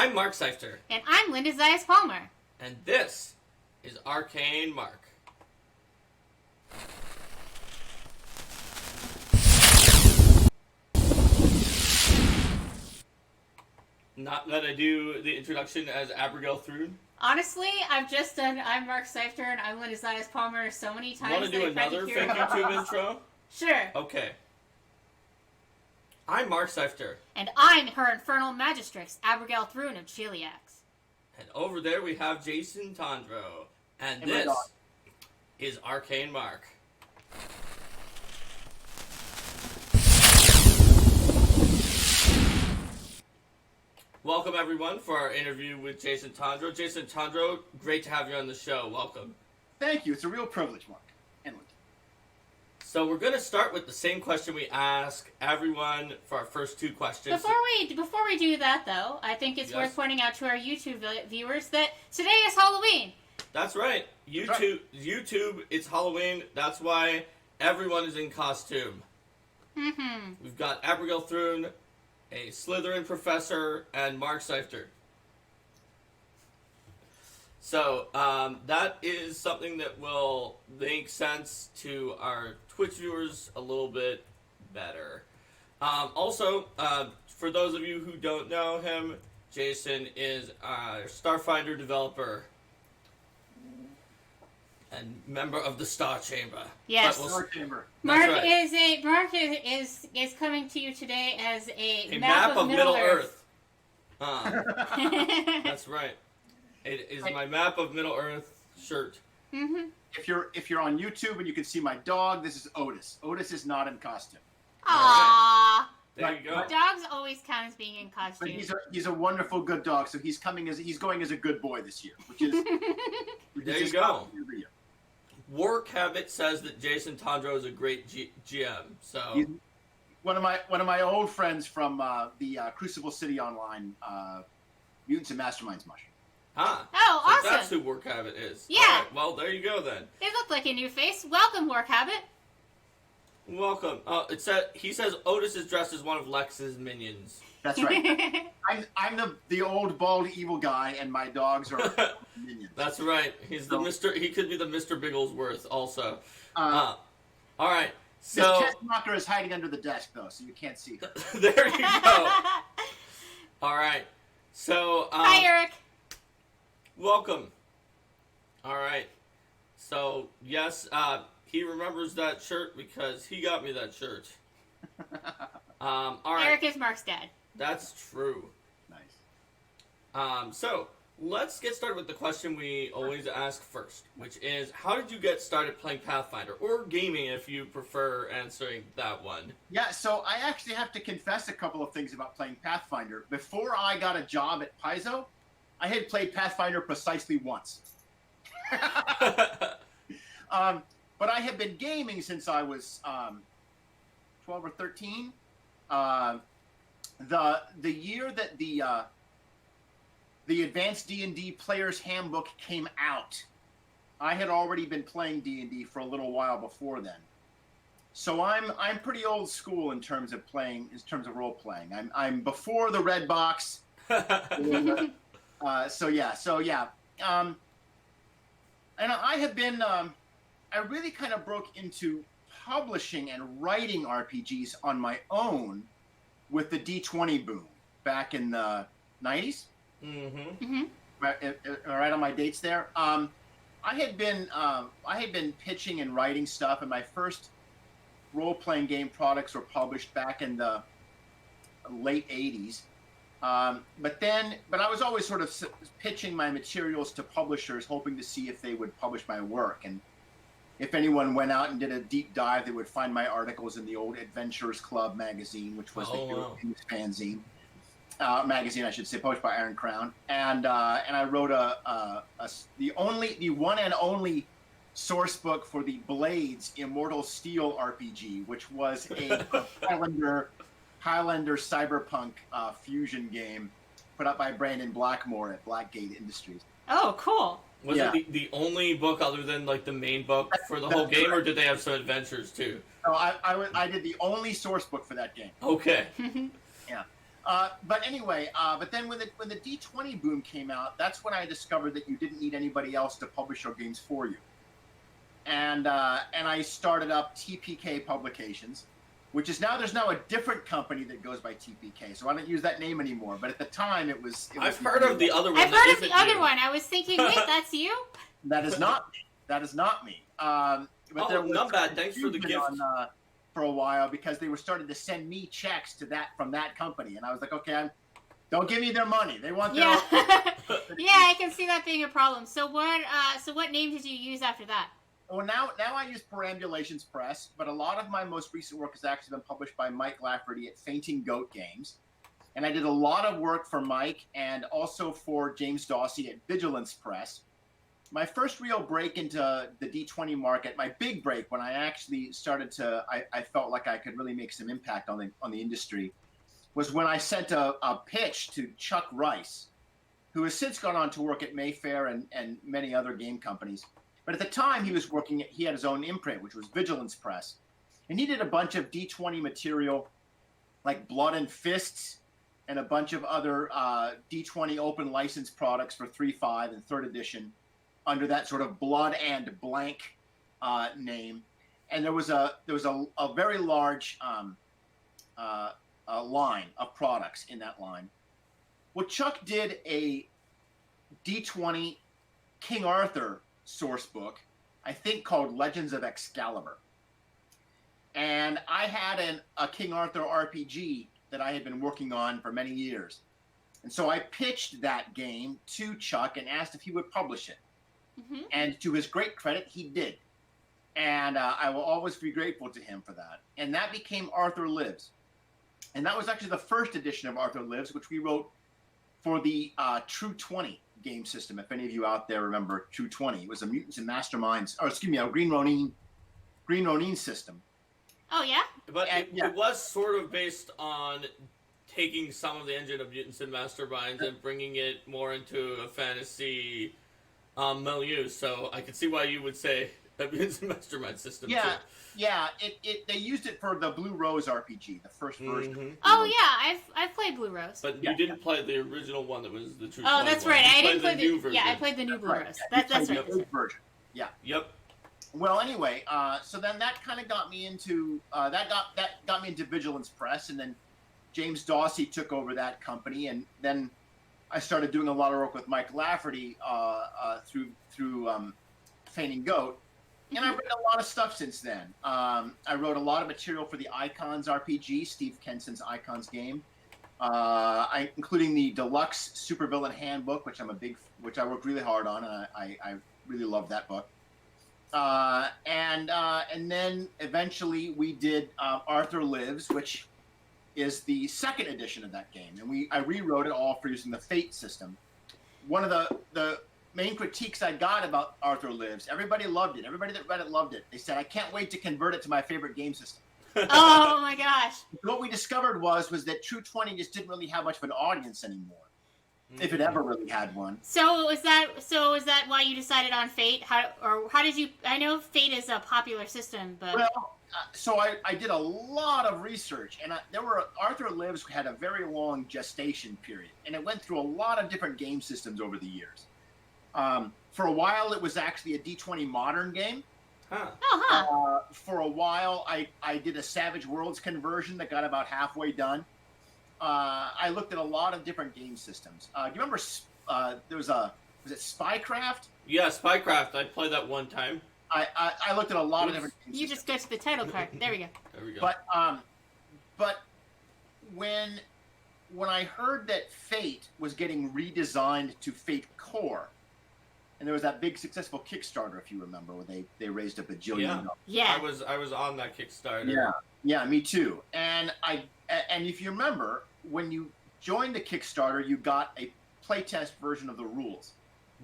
I'm Mark Seifter. And I'm Linda Zayas-Palmer. And this is Arcane Mark. Not that I do the introduction as Abigail Thrune. Honestly, I've just done I'm Mark Seifter and I'm Linda Zayas-Palmer so many times. Want to do another fake YouTube intro? Sure. Okay. I'm Mark Seifter. And I'm her infernal magistrix, Abigail Thrune of Chiliax. And over there we have Jason Tondro. And this is Arcane Mark. Welcome everyone for our interview with Jason Tondro. Jason Tondro, great to have you on the show. Welcome. Thank you. It's a real privilege, Mark. And Linda. So we're going to start with the same question we ask everyone for our first two questions. Before we do that, though, I think it's worth pointing out to our YouTube viewers that today is Halloween. That's right. YouTube, it's Halloween. That's why everyone is in costume. Mm-hmm. We've got Abigail Thrune, a Slytherin professor, and Mark Seifter. So, that is something that will make sense to our Twitch viewers a little bit better. Also, for those of you who don't know him, Jason is a Starfinder developer and member of the Star Chamber. Yes, Star Chamber. Mark right. is coming to you today as a map of Middle Earth. Earth. That's right. It is my map of Middle Earth shirt. Mm-hmm. If you're on YouTube and you can see my dog, this is Otis. Otis is not in costume. Aww. There you go. Dogs always count as being in But costume. he's a wonderful good dog, so he's going as a good boy this year, which is There you go. Work Habit says that Jason Tondro is a great GM. So He's one of my old friends from the Crucible City Online Mutants and Masterminds mush. Oh, so awesome. That's who Work Habit is. Yeah. All right, well, there you go then. They look like a new face. Welcome, Work Habit. Welcome. He says Otis is dressed as one of Lex's minions. That's right. I'm the old bald evil guy, and my dogs are minions. That's right. He's the Mr. He could be the Mr. Bigglesworth also. All right. So this Tessmacher is hiding under the desk though, so you can't see her. There you go. All right. So Hi, Eric. Welcome. All right. So yes, he remembers that shirt because he got me that shirt. All right. Eric is Mark's dad. That's true. Nice. So let's get started with the question we always ask first, which is, how did you get started playing Pathfinder, or gaming if you prefer answering that one? Yeah, so I actually have to confess a couple of things about playing Pathfinder. Before I got a job at Paizo, I had played Pathfinder precisely once. But I have been gaming since I was 12 or 13. The year that the Advanced D&D Player's Handbook came out, I had already been playing D&D for a little while before then. So I'm pretty old school in terms of role playing. I'm before the red box. So yeah. And I have been I really kind of broke into publishing and writing RPGs on my own with the D20 boom back in the 90s. Mm-hmm. Mm-hmm. Right on my dates there. I had been pitching and writing stuff, and my first role-playing game products were published back in the late 80s. But I was always sort of pitching my materials to publishers, hoping to see if they would publish my work. And if anyone went out and did a deep dive, they would find my articles in the old Adventurers Club magazine, which was the European fanzine magazine, I should say, published by Iron Crown. And I wrote the one and only source book for the Blades Immortal Steel RPG, which was a Highlander cyberpunk fusion game put up by Brandon Blackmore at Blackgate Industries. Oh, cool. Was it the only book other than like the main book for the whole game, or did they have some adventures too? No, I did the only source book for that game. Okay. Yeah. But anyway, but then when the D20 boom came out, that's when I discovered that you didn't need anybody else to publish your games for you. And I started up TPK Publications, which is there's now a different company that goes by TPK, so I don't use that name anymore. But at the time, it was I've heard of the other one. I've heard of the other one. I was thinking, wait, that's you? That is not me. That is not me. But there was not bad. Thanks for the gift. For a while, because they were starting to send me checks from that company, and I was like, okay, don't give me their money. They want their own. Yeah, I can see that being a problem. So what name did you use after that? Well, now I use Perambulations Press, but a lot of my most recent work has actually been published by Mike Lafferty at Fainting Goat Games, and I did a lot of work for Mike and also for James Dawsey at Vigilance Press. My first real break into the D20 market, my big break when I actually started I felt like I could really make some impact on the industry, was when I sent a pitch to Chuck Rice, who has since gone on to work at Mayfair and many other game companies. But at the time he had his own imprint, which was Vigilance Press. And he did a bunch of D20 material like Blood and Fists and a bunch of other D20 open license products for 3.5 and 3rd edition, under that sort of Blood and Blank name, and there was a very large line of products in that line. Well, Chuck did a D20 King Arthur source book, I think called Legends of Excalibur, and I had a King Arthur RPG that I had been working on for many years, and so I pitched that game to Chuck and asked if he would publish it. Mm-hmm. And to his great credit, he did. And I will always be grateful to him for that. And that became Arthur Lives. And that was actually the first edition of Arthur Lives, which we wrote for the True 20 game system. If any of you out there remember True 20, it was a Mutants and Masterminds, a Green Ronin system. Oh, yeah? But it was sort of based on taking some of the engine of Mutants and Masterminds and bringing it more into a fantasy milieu, so I can see why you would say that Mutants and Mastermind system. Yeah, too. yeah. They used it for the Blue Rose RPG, the first version. Mm-hmm. Oh yeah, I've played Blue Rose. But you didn't play the original one that was the True. Oh, that's right. I didn't play the new version. Yeah, I played the new Blue Rose. That's right. The old version. Yeah. Yep. Well, anyway, so then that kind of got me into that got me into Vigilance Press, and then James Dawsey took over that company, and then I started doing a lot of work with Mike Lafferty through Fainting Goat, and I've written a lot of stuff since then. I wrote a lot of material for the Icons RPG, Steve Kenson's Icons game, including the deluxe supervillain handbook, which I worked really hard on, and I really love that book. And then eventually we did Arthur Lives, which is the second edition of that game, and I rewrote it all for using the Fate system. One of the main critiques I got about Arthur Lives, everybody loved it. Everybody that read it loved it. They said, I can't wait to convert it to my favorite game system. Oh my gosh. What we discovered was that True 20 just didn't really have much of an audience anymore, if it ever really had one. So is that why you decided on Fate? How did you? I know Fate is a popular system, but so I did a lot of research, and Arthur Lives had a very long gestation period, and it went through a lot of different game systems over the years. For a while, it was actually a D20 modern game. Huh. For a while, I did a Savage Worlds conversion that got about halfway done. I looked at a lot of different game systems. Do you remember was it Spycraft? Yeah, Spycraft. I played that one time. I looked at a lot of different game You systems. just go to the title card. There we go. There we go. But when I heard that Fate was getting redesigned to Fate Core, and there was that big successful Kickstarter, if you remember, where they raised a bajillion dollars. Yeah. I was on that Kickstarter. Yeah, me too. And if you remember, when you joined the Kickstarter, you got a playtest version of the rules.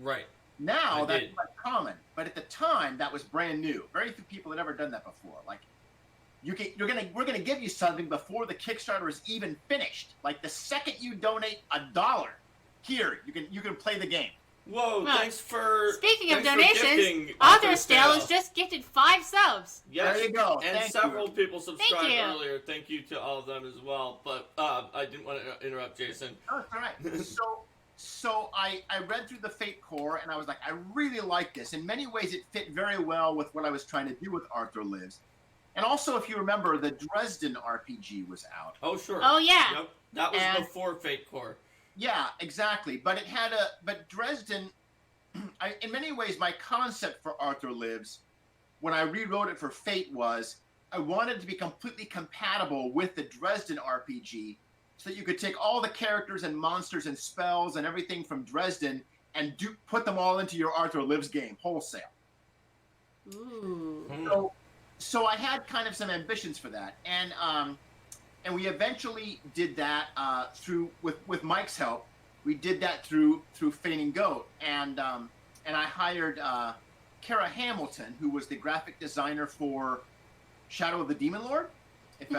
Right. Now that's quite common, but at the time that was brand new. Very few people had ever done that before. Like, we're gonna give you something before the Kickstarter is even finished. Like the second you donate $1, here you can play the game. Whoa, Well, thanks for Speaking of thanks for donations, gifting Author's Tale Tale. has just gifted 5 subs. Yes, There you go. and Thank several you. people subscribed you. earlier. Thank you to all of them as well. But I didn't want to interrupt Jason. Oh, it's all right. So I read through the Fate core, and I was like, I really like this. In many ways, it fit very well with what I was trying to do with Arthur Lives. And also, if you remember, the Dresden RPG was out. Oh, sure. Oh, yeah. Yep. That was Yeah. before Fate Core. Yeah, exactly. But but Dresden, in many ways, my concept for Arthur Lives, when I rewrote it for Fate, was I wanted it to be completely compatible with the Dresden RPG, so that you could take all the characters and monsters and spells and everything from Dresden and put them all into your Arthur Lives game wholesale. Ooh. So I had kind of some ambitions for that, and we eventually did that through with Mike's help. We did that through Fainting Goat, and I hired Kara Hamilton, who was the graphic designer for Shadow of the Demon Lord. If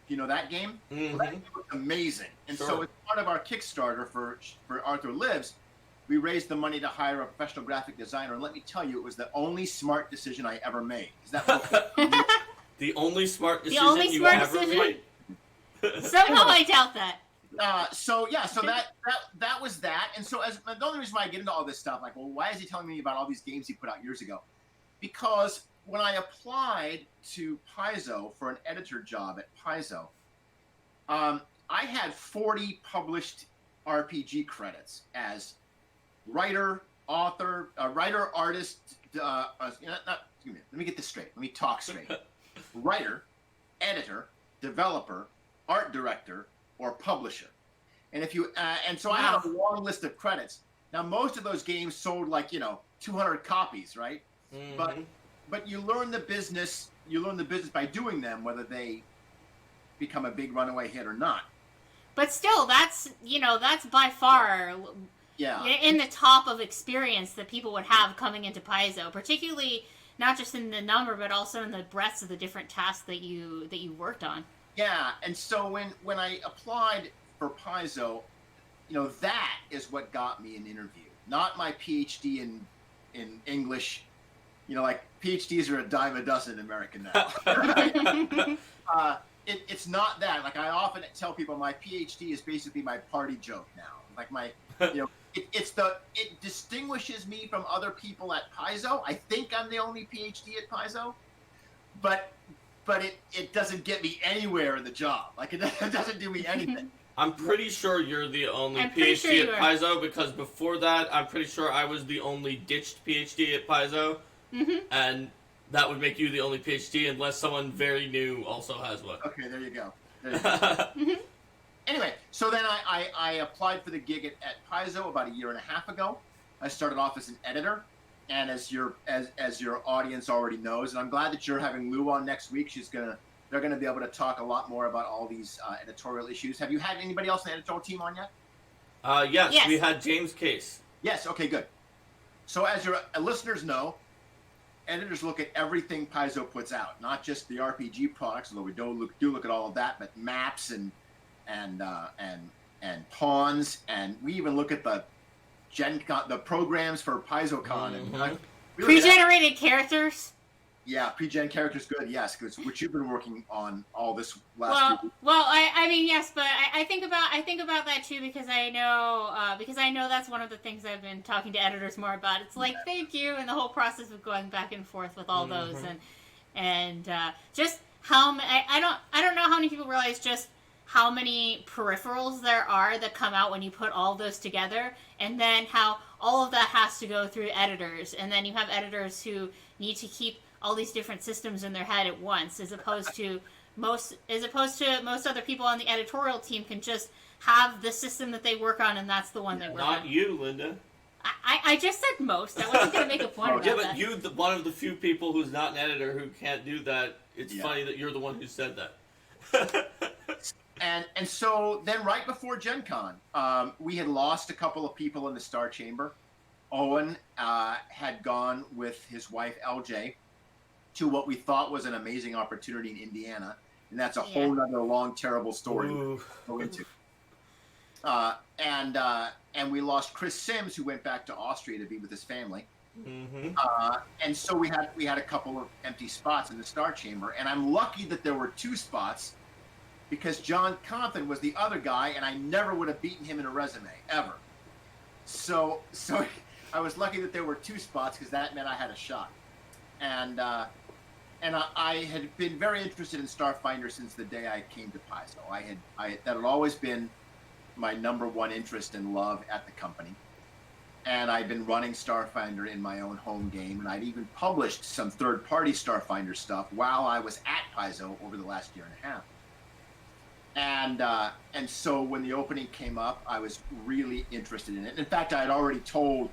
you know that game, Mm-hmm. that game was amazing. And Sure. so as part of our Kickstarter for Arthur Lives, we raised the money to hire a professional graphic designer. And let me tell you, it was the only smart decision I ever made. Is that The only smart decision only you smart ever decision? made. Somehow I doubt that. so that was that. And so the only reason why I get into all this stuff, like, well, why is he telling me about all these games he put out years ago? Because when I applied to Paizo for an editor job at Paizo, I had 40 published RPG credits as writer, author, artist. Let me get this straight. Let me talk straight. Writer, editor, developer, art director, or publisher. And if you and so I had a long list of credits. Now most of those games sold 200 copies, right? Mm-hmm. But you learn the business. You learn the business by doing them, whether they become a big runaway hit or not. But still, that's by far Yeah. in the top of experience that people would have coming into Paizo, particularly not just in the number, but also in the breadth of the different tasks that you worked on. Yeah, and so when I applied for Paizo, that is what got me an interview, not my PhD in English. PhDs are a dime a dozen in America now. It's not that. Like, I often tell people, my PhD is basically my party joke now. Like, it distinguishes me from other people at Paizo. I think I'm the only PhD at Paizo, but it doesn't get me anywhere in the job. Like, it doesn't do me anything. I'm pretty sure you're the only I'm pretty PhD sure you at are. Paizo, because before that, I'm pretty sure I was the only ditched PhD at Paizo, and that would make you the only PhD unless someone very new also has one. Okay, there you go. Anyway, so then I applied for the gig at Paizo about a year and a half ago. I started off as an editor, and as your audience already knows, and I'm glad that you're having Lou on next week. They're gonna be able to talk a lot more about all these editorial issues. Have you had anybody else in the editorial team on yet? Yes, we had James Case. Yes. Okay. Good. So as your listeners know, editors look at everything Paizo puts out, not just the RPG products, although we do look at all of that, but maps and pawns, and we even look at the programs for PaizoCon. And Pre-generated characters. Yeah, pre-gen characters, good. Yes, which you've been working on all this last week. Well, I mean, yes, but I think about that too, because I know that's one of the things I've been talking to editors more about. It's like, thank you, and the whole process of going back and forth with all those, and just how I don't know how many people realize just how many peripherals there are that come out when you put all those together, and then how all of that has to go through editors, and then you have editors who need to keep all these different systems in their head at once, as opposed to most other people on the editorial team can just have the system that they work on, and that's the one they work on. Not you, Linda. I just said most. I wasn't going to make a point about Yeah, that. but you, one of the few people who's not an editor who can't do that. It's funny that you're the one who said that. And so then right before Gen Con, we had lost a couple of people in the Star Chamber. Owen had gone with his wife, LJ, to what we thought was an amazing opportunity in Indiana. And that's a whole nother long, terrible story to go into. and we lost Chris Sims, who went back to Austria to be with his family. Mm-hmm. And so we had a couple of empty spots in the Star Chamber, and I'm lucky that there were 2 spots because John Compton was the other guy, and I never would have beaten him in a resume ever. So I was lucky that there were 2 spots because that meant I had a shot. And I had been very interested in Starfinder since the day I came to Paizo. That had always been my number 1 interest and love at the company. And I'd been running Starfinder in my own home game, and I'd even published some third-party Starfinder stuff while I was at Paizo over the last year and a half. And so when the opening came up, I was really interested in it. In fact, I had already told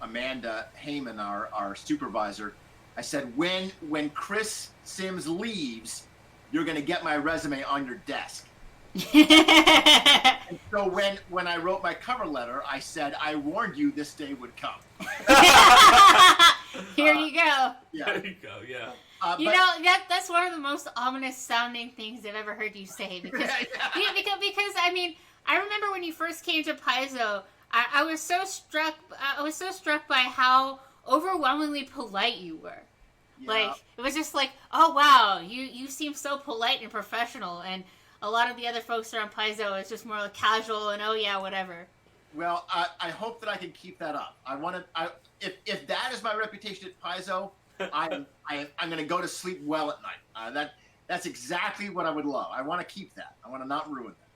Amanda Heyman, our supervisor, I said, when Chris Sims leaves, you're going to get my resume on your desk. And so when I wrote my cover letter, I said, I warned you this day would come. Here you go. Yeah. There you go, yeah. That's one of the most ominous sounding things I've ever heard you say. Because, because I mean, I remember when you first came to Paizo, I was so struck by how overwhelmingly polite you were. Yeah. Like, it was just like, oh wow, you seem so polite and professional, and a lot of the other folks around Paizo is just more like casual and oh yeah, whatever. Well, I hope that I can keep that up. If that is my reputation at Paizo, I'm going to go to sleep well at night. That's exactly what I would love. I want to keep that. I want to not ruin that.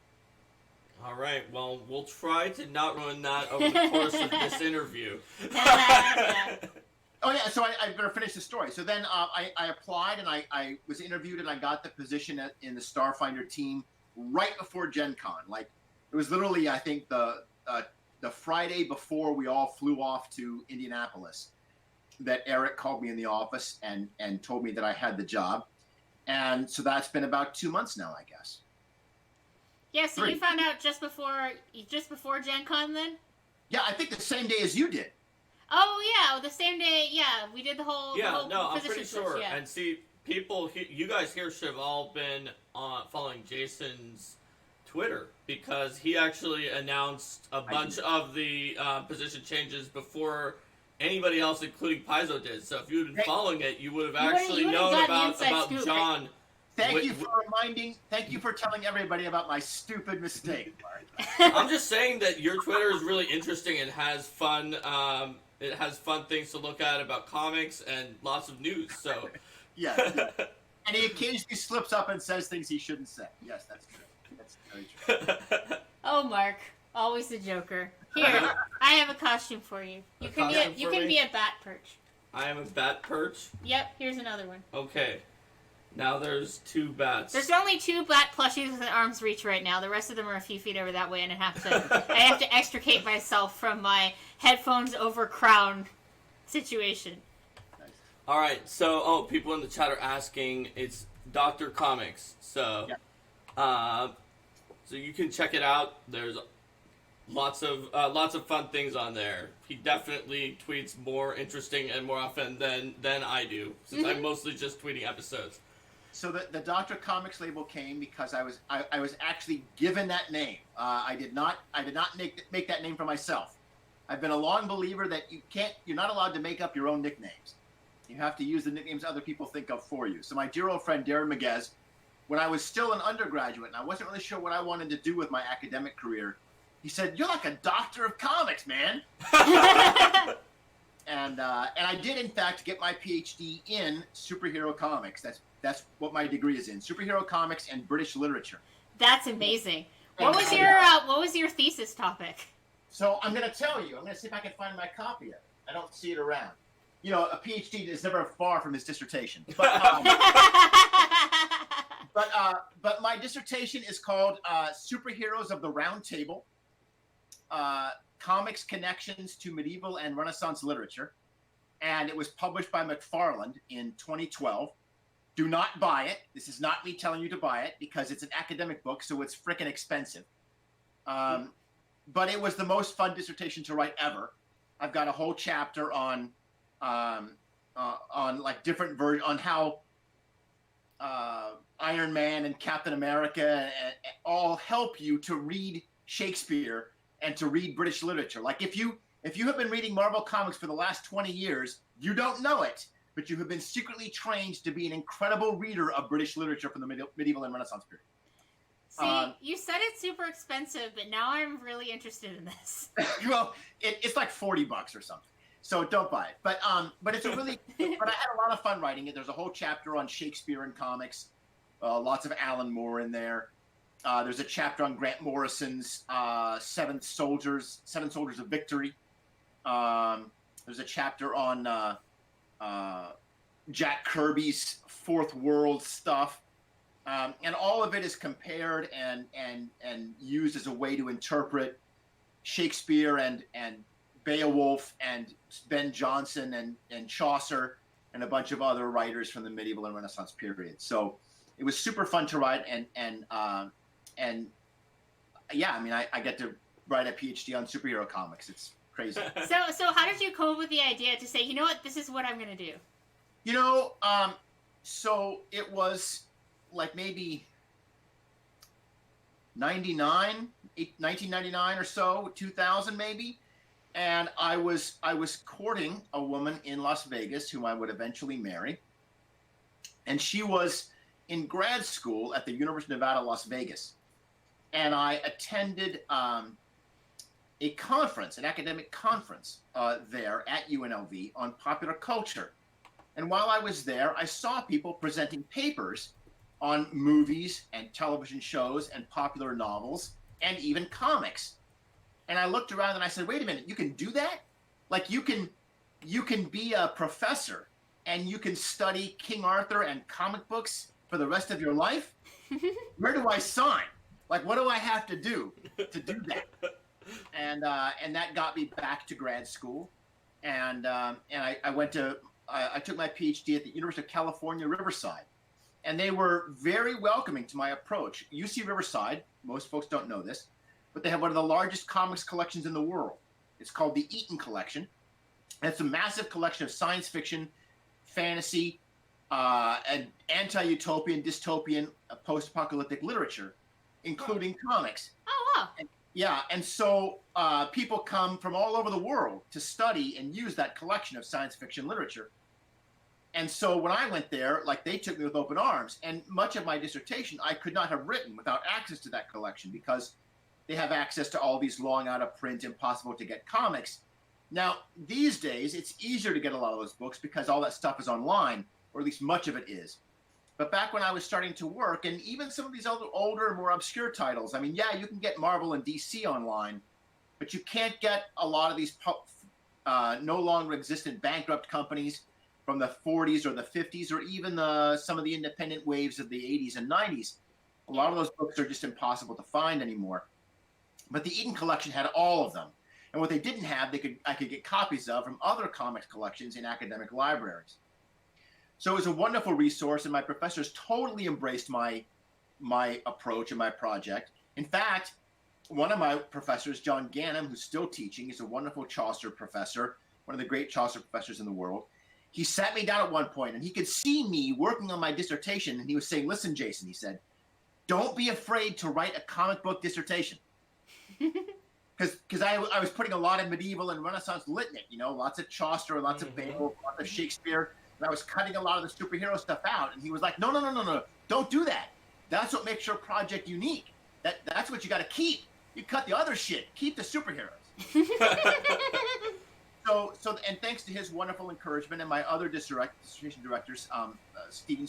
All right. Well, we'll try to not ruin that over the course of this interview. Oh yeah, so I better finish the story. So then I applied and I was interviewed and I got the position in the Starfinder team right before Gen Con. Like, it was literally, I think, the Friday before we all flew off to Indianapolis that Eric called me in the office and told me that I had the job. And so that's been about 2 months now, I guess. Yeah, so 3. you found out just before Gen Con then? Yeah, I think the same day as you did. Oh yeah, the same day. Yeah, we did the whole. I'm pretty switch, sure. yeah. And see, people, you guys here should have all been following Jason's Twitter because he actually announced a bunch of the position changes before anybody else, including Paizo, did. So if you had been following it, you would have actually known about scoop, John. Right? Thank you for telling everybody about my stupid mistake. I'm just saying that your Twitter is really interesting and has fun. It has fun things to look at about comics and lots of news. So, yeah. And he occasionally slips up and says things he shouldn't say. Yes, that's true. That's very true. Oh, Mark, always the Joker. Here, I have a costume for you. You can be a bat perch. I am a bat perch. Yep. Here's another one. Okay. Now there's 2 bats. There's only 2 bat plushies within arm's reach right now. The rest of them are a few feet over that way, and I have to extricate myself from my headphones over crown situation. Nice. All right. So, people in the chat are asking. It's Dr. Comics. So, so you can check it out. There's lots of fun things on there. He definitely tweets more interesting and more often than I do, since I'm mostly just tweeting episodes. So the Dr. Comics label came because I was actually given that name. I did not make that name for myself. I've been a long believer that you're not allowed to make up your own nicknames. You have to use the nicknames other people think of for you. So my dear old friend Darren Maguez, when I was still an undergraduate and I wasn't really sure what I wanted to do with my academic career, he said, "You're like a doctor of comics, man." And I did in fact get my PhD in superhero comics. That's what my degree is in: superhero comics and British literature. That's amazing. What was your thesis topic? So I'm going to tell you. I'm going to see if I can find my copy of it. I don't see it around. You know, a PhD is never far from his dissertation. But but my dissertation is called "Superheroes of the Round Table: Comics Connections to Medieval and Renaissance Literature," and it was published by McFarland in 2012. Do not buy it. This is not me telling you to buy it because it's an academic book, so it's frickin' expensive. But it was the most fun dissertation to write ever. I've got a whole chapter on like different on how Iron Man and Captain America all help you to read Shakespeare and to read British literature. Like if you have been reading Marvel comics for the last 20 years, you don't know it, but you have been secretly trained to be an incredible reader of British literature from the medieval and Renaissance period. See, you said it's super expensive, but now I'm really interested in this. Well, it's like $40 or something, so don't buy it. But it's a really. But I had a lot of fun writing it. There's a whole chapter on Shakespeare and comics, lots of Alan Moore in there. There's a chapter on Grant Morrison's Seven Soldiers of Victory. There's a chapter on Jack Kirby's Fourth World stuff. And all of it is compared and used as a way to interpret Shakespeare and Beowulf and Ben Jonson and Chaucer and a bunch of other writers from the medieval and Renaissance period. So it was super fun to write and yeah, I mean I get to write a PhD on superhero comics. It's crazy. So how did you come up with the idea to say, you know what, this is what I'm gonna do? So it was like maybe 1999 or so, 2000 maybe, and I was courting a woman in Las Vegas whom I would eventually marry, and she was in grad school at the University of Nevada, Las Vegas, and I attended a conference, an academic conference there at UNLV on popular culture, and while I was there, I saw people presenting papers on movies and television shows and popular novels and even comics. And I looked around and I said, wait a minute, you can do that? Like you can be a professor and you can study King Arthur and comic books for the rest of your life? Where do I sign? Like, what do I have to do that? And that got me back to grad school. And I took my PhD at the University of California, Riverside. And they were very welcoming to my approach. UC Riverside, most folks don't know this, but they have one of the largest comics collections in the world. It's called the Eaton Collection. And it's a massive collection of science fiction, fantasy, and anti-utopian, dystopian, post-apocalyptic literature, including comics. Oh, wow. And so people come from all over the world to study and use that collection of science fiction literature. And so when I went there, like they took me with open arms. And much of my dissertation I could not have written without access to that collection because they have access to all these long out of print, impossible to get comics. Now, these days, it's easier to get a lot of those books because all that stuff is online, or at least much of it is. But back when I was starting to work, and even some of these older, more obscure titles, I mean, yeah, you can get Marvel and DC online, but you can't get a lot of these no longer existent bankrupt companies from the 40s or the 50s, or even some of the independent waves of the 80s and 90s. A lot of those books are just impossible to find anymore. But the Eaton Collection had all of them. And what they didn't have, I could get copies of from other comics collections in academic libraries. So it was a wonderful resource, and my professors totally embraced my approach and my project. In fact, one of my professors, John Gannam, who's still teaching, is a wonderful Chaucer professor, one of the great Chaucer professors in the world. He sat me down at one point, and he could see me working on my dissertation, and he was saying, listen, Jason, he said, don't be afraid to write a comic book dissertation. Because I was putting a lot of medieval and Renaissance lit in it, lots of Chaucer, lots of Beowulf, lots of Shakespeare, and I was cutting a lot of the superhero stuff out, and he was like, no, don't do that. That's what makes your project unique. That's what you got to keep. You cut the other shit. Keep the superheroes. So, and thanks to his wonderful encouragement and my other dissertation directors, Stan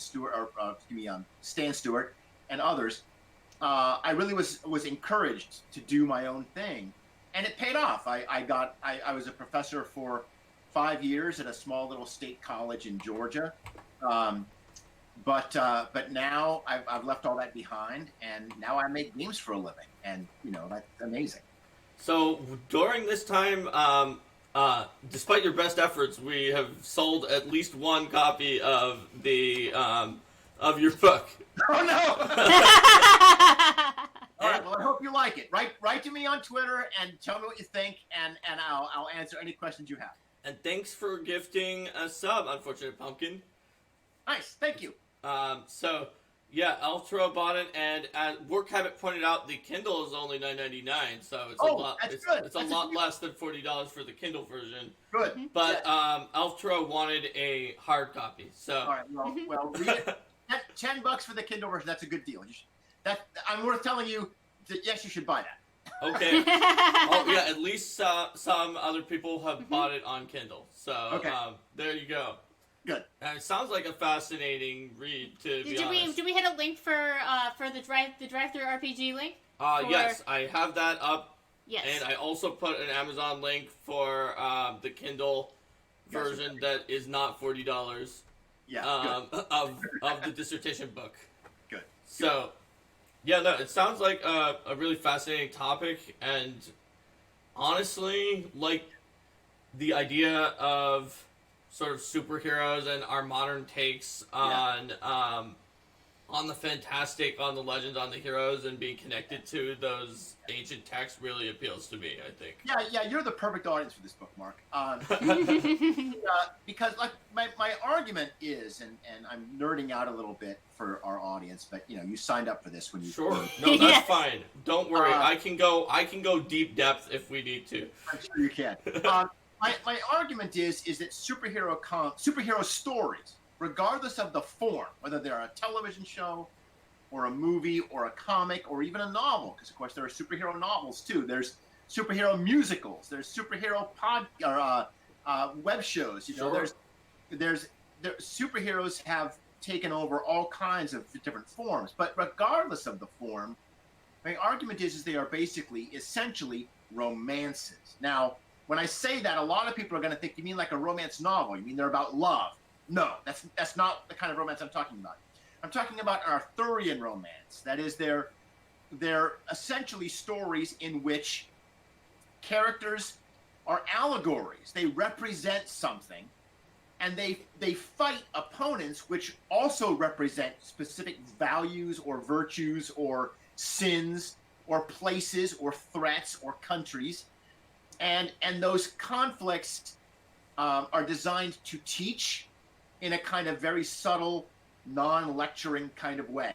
Stewart, and others, I really was encouraged to do my own thing, and it paid off. I was a professor for 5 years at a small little state college in Georgia, but now I've left all that behind, and now I make games for a living, and that's amazing. So during this time, despite your best efforts, we have sold at least one copy of the of your book. Oh no! All right. Well, I hope you like it. Write to me on Twitter and tell me what you think, and I'll answer any questions you have. And thanks for gifting a sub, Unfortunate Pumpkin. Nice. Thank you. So Yeah, Eltro bought it, and as Work Habit pointed out, the Kindle is only $9.99, so it's a Oh, lot. that's It's, good. it's a That's lot less than $40 for the Kindle version. Good. But Yeah. Eltro wanted a hard copy, so All right. Well, read it. $10 for the Kindle version. That's a good deal. I'm worth telling you that yes, you should buy that. okay. Oh yeah, at least some other people have bought it on Kindle. So Okay. there you go. Good. It sounds like a fascinating read, to be honest. Do we hit a link for the drive-through RPG link? Yes, I have that up. Yes. And I also put an Amazon link for the Kindle version that is not $40. Yeah. Of the dissertation book. Good. So, yeah, no, it sounds like a really fascinating topic, and honestly, like the idea of sort of superheroes and our modern takes on the fantastic, on the legends, on the heroes, and being connected to those ancient texts really appeals to me, I think. Yeah, you're the perfect audience for this book, Mark. Because like my argument is, and I'm nerding out a little bit for our audience, but you signed up for this when you Sure. No, that's Yes. fine. Don't worry. I can go deep depth if we need to. I'm sure you can. My argument is that superhero stories, regardless of the form, whether they're a television show or a movie or a comic or even a novel, because of course there are superhero novels too. There's superhero musicals. There's superhero web shows. Sure. There's superheroes have taken over all kinds of different forms. But regardless of the form, my argument is they are essentially romances. Now, when I say that, a lot of people are going to think, you mean like a romance novel? You mean they're about love? No, that's not the kind of romance I'm talking about. I'm talking about an Arthurian romance. That is, they're essentially stories in which characters are allegories. They represent something, and they fight opponents which also represent specific values or virtues or sins or places or threats or countries. And those conflicts are designed to teach in a kind of very subtle, non-lecturing kind of way.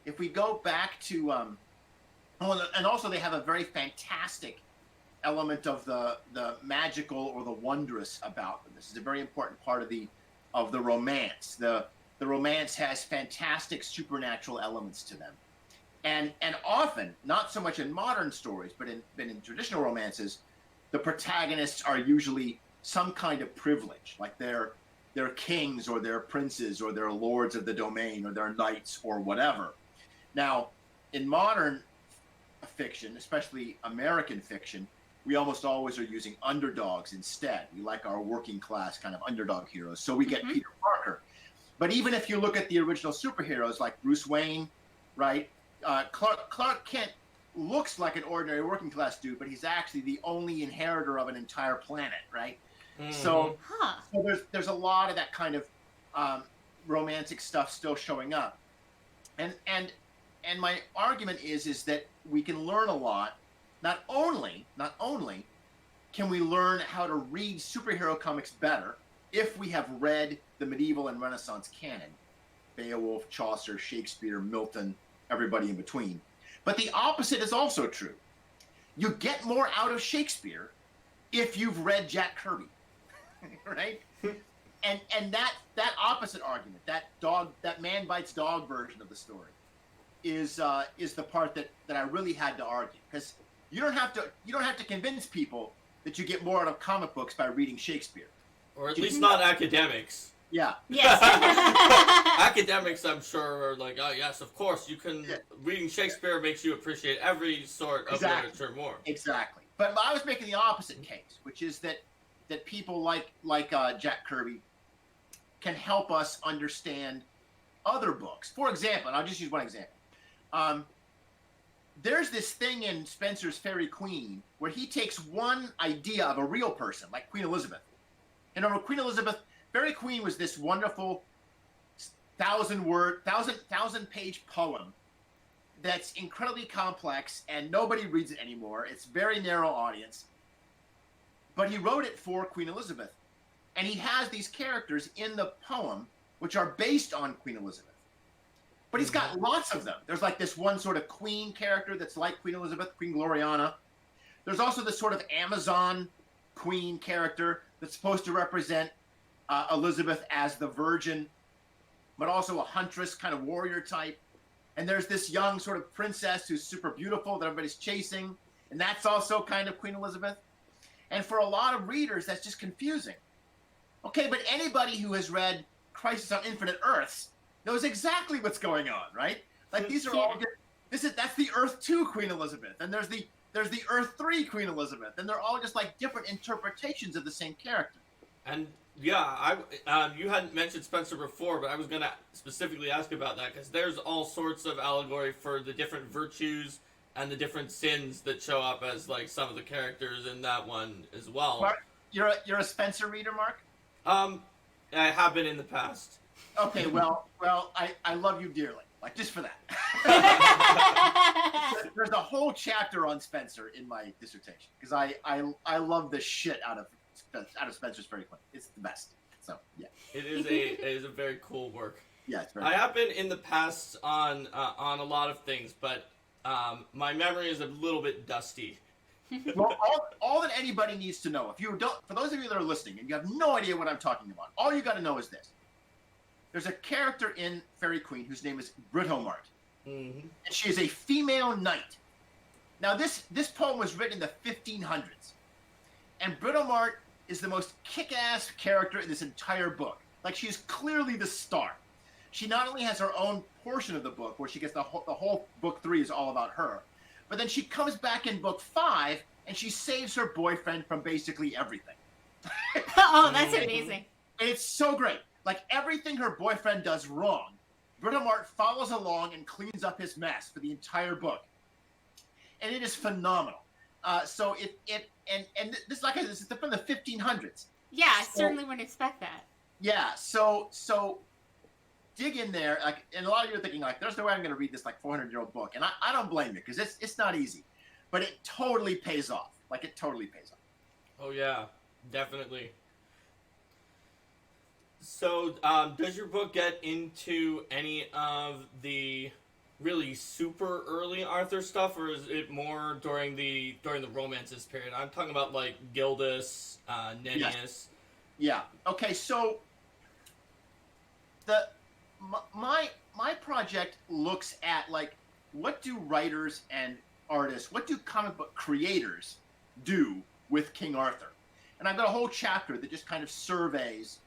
If we go back to, and also they have a very fantastic element of the magical or the wondrous about them. This is a very important part of the romance. The romance has fantastic supernatural elements to them, and often, not so much in modern stories, but in traditional romances, the protagonists are usually some kind of privilege, like they're kings or they're princes or they're lords of the domain or they're knights or whatever. Now, in modern fiction, especially American fiction, we almost always are using underdogs instead. We like our working class kind of underdog heroes. So we get Peter Parker. But even if you look at the original superheroes like Bruce Wayne, right? Clark Kent looks like an ordinary working class dude, but he's actually the only inheritor of an entire planet, right? Mm-hmm. So there's a lot of that kind of romantic stuff still showing up, and my argument is that we can learn a lot. Not only can we learn how to read superhero comics better if we have read the medieval and Renaissance canon, Beowulf, Chaucer, Shakespeare, Milton, everybody in between. But the opposite is also true. You get more out of Shakespeare if you've read Jack Kirby, right? and that opposite argument, that man bites dog version of the story, is the part that I really had to argue, because you don't have to convince people that you get more out of comic books by reading Shakespeare, or at least not academics. Yeah. Yes. Academics, I'm sure, are like, oh yes, of course, you can. Yeah. Reading Shakespeare makes you appreciate every sort of literature more. Exactly. But I was making the opposite case, which is that people like Jack Kirby can help us understand other books. For example, and I'll just use one example. There's this thing in Spencer's Fairy Queen where he takes one idea of a real person, like Queen Elizabeth. And over Queen Elizabeth, Fairy Queen was this wonderful 1,000-page poem that's incredibly complex, and nobody reads it anymore. It's very narrow audience. But he wrote it for Queen Elizabeth. And he has these characters in the poem which are based on Queen Elizabeth. but he's got lots of them. There's like this one sort of queen character that's like Queen Elizabeth, Queen Gloriana. There's also this sort of Amazon queen character that's supposed to represent Elizabeth as the virgin, but also a huntress kind of warrior type. And there's this young sort of princess who's super beautiful that everybody's chasing, and that's also kind of Queen Elizabeth. And for a lot of readers, that's just confusing. Okay, but anybody who has read Crisis on Infinite Earths knows exactly what's going on, right? Like these are all that's the Earth 2 Queen Elizabeth, and there's the Earth 3 Queen Elizabeth, and they're all just like different interpretations of the same character. And yeah, you hadn't mentioned Spencer before, but I was gonna specifically ask about that because there's all sorts of allegory for the different virtues and the different sins that show up as like some of the characters in that one as well. Mark, you're a Spencer reader, Mark? I have been in the past. Okay, well, I love you dearly, like just for that. There's a whole chapter on Spencer in my dissertation because I love the shit out of Spencer's Fairy Queen. It's the best. So yeah, it is a very cool work. Yeah, it's very. I have been in the past on a lot of things, but my memory is a little bit dusty. Well, all that anybody needs to know, if you don't, for those of you that are listening and you have no idea what I'm talking about, all you got to know is this: there's a character in Fairy Queen whose name is Britomart, and she is a female knight. Now, this poem was written in the 1500s, and Britomart is the most kick-ass character in this entire book. Like, she's clearly the star. She not only has her own portion of the book, where she gets the whole book 3 is all about her, but then she comes back in book 5, and she saves her boyfriend from basically everything. Oh, that's amazing. And it's so great. Like, everything her boyfriend does wrong, Britomart follows along and cleans up his mess for the entire book. And it is phenomenal. So this, like I said, this is from the 1500s. Yeah, I certainly wouldn't expect that. Yeah, so dig in there, like, and a lot of you are thinking, like, there's no way I'm going to read this, like, 400-year-old book. And I don't blame you, because it's not easy. But it totally pays off. Like, it totally pays off. Oh, yeah. Definitely. So, does your book get into any of the really super early Arthur stuff, or is it more during the romances period? I'm talking about, like, Gildas, Nennius. Yes. Yeah. Okay, so my project looks at, like, what do writers and artists, what do comic book creators do with King Arthur? And I've got a whole chapter that just kind of surveys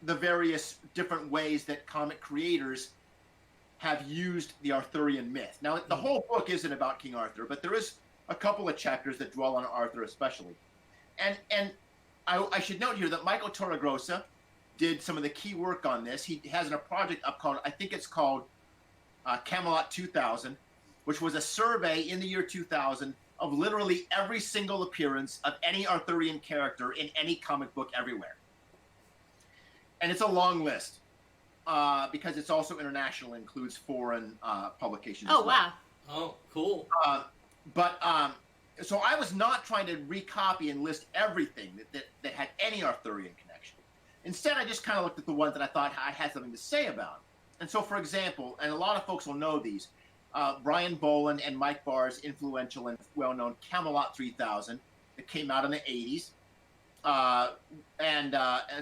the various different ways that comic creators have used the Arthurian myth. Now, the whole book isn't about King Arthur, but there is a couple of chapters that dwell on Arthur especially. And I should note here that Michael Torregrossa did some of the key work on this. He has a project up called, I think it's called Camelot 2000, which was a survey in the year 2000 of literally every single appearance of any Arthurian character in any comic book everywhere. And it's a long list because it's also international, includes foreign publications. Oh, as well. wow. Oh, cool. So I was not trying to recopy and list everything that had any Arthurian connection. Instead, I just kind of looked at the ones that I thought I had something to say about. And so, for example, and a lot of folks will know these, Brian Boland and Mike Barr's influential and well-known Camelot 3000 that came out in the 80s. And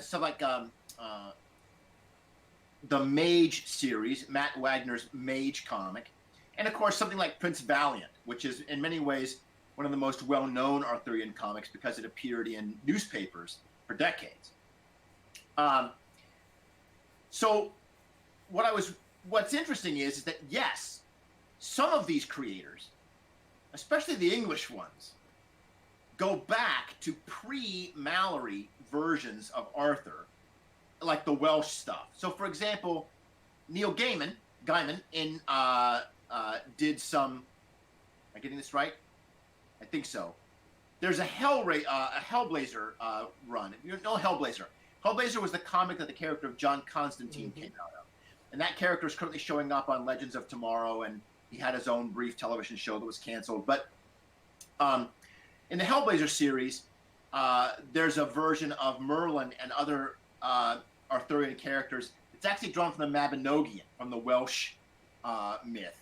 stuff like the Mage series, Matt Wagner's Mage comic. And, of course, something like Prince Valiant, which is, in many ways, one of the most well-known Arthurian comics because it appeared in newspapers for decades. So what's interesting is that, yes, some of these creators, especially the English ones, go back to pre-Mallory versions of Arthur, like the Welsh stuff. So, for example, Neil Gaiman did some. Am I getting this right? I think so. There's a Hellblazer run. If you know Hellblazer, Hellblazer was the comic that the character of John Constantine came out of, and that character is currently showing up on Legends of Tomorrow, and he had his own brief television show that was canceled. But in the Hellblazer series, there's a version of Merlin and other Arthurian characters It's actually drawn from the Mabinogion, from the Welsh myth.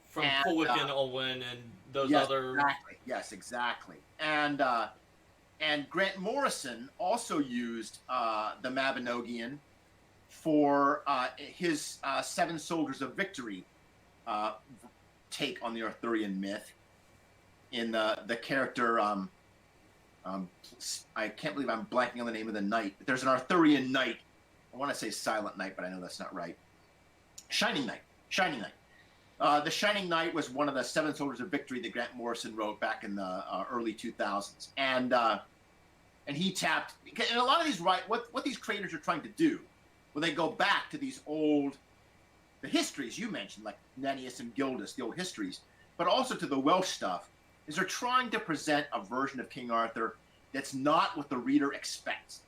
From And, Culhwch and Olwen and those yes, other. exactly. Yes, exactly. And Grant Morrison also used the Mabinogion for his Seven Soldiers of Victory take on the Arthurian myth. In the character, I can't believe I'm blanking on the name of the knight. But there's an Arthurian knight. I want to say Silent Knight, but I know that's not right. Shining Knight. Shining Knight. The Shining Knight was one of the Seven Soldiers of Victory that Grant Morrison wrote back in the early 2000s, and he tapped. And a lot of these what these creators are trying to do, when they go back to these the histories you mentioned, like Nennius and Gildas, the old histories, but also to the Welsh stuff, is they're trying to present a version of King Arthur that's not what the reader expects.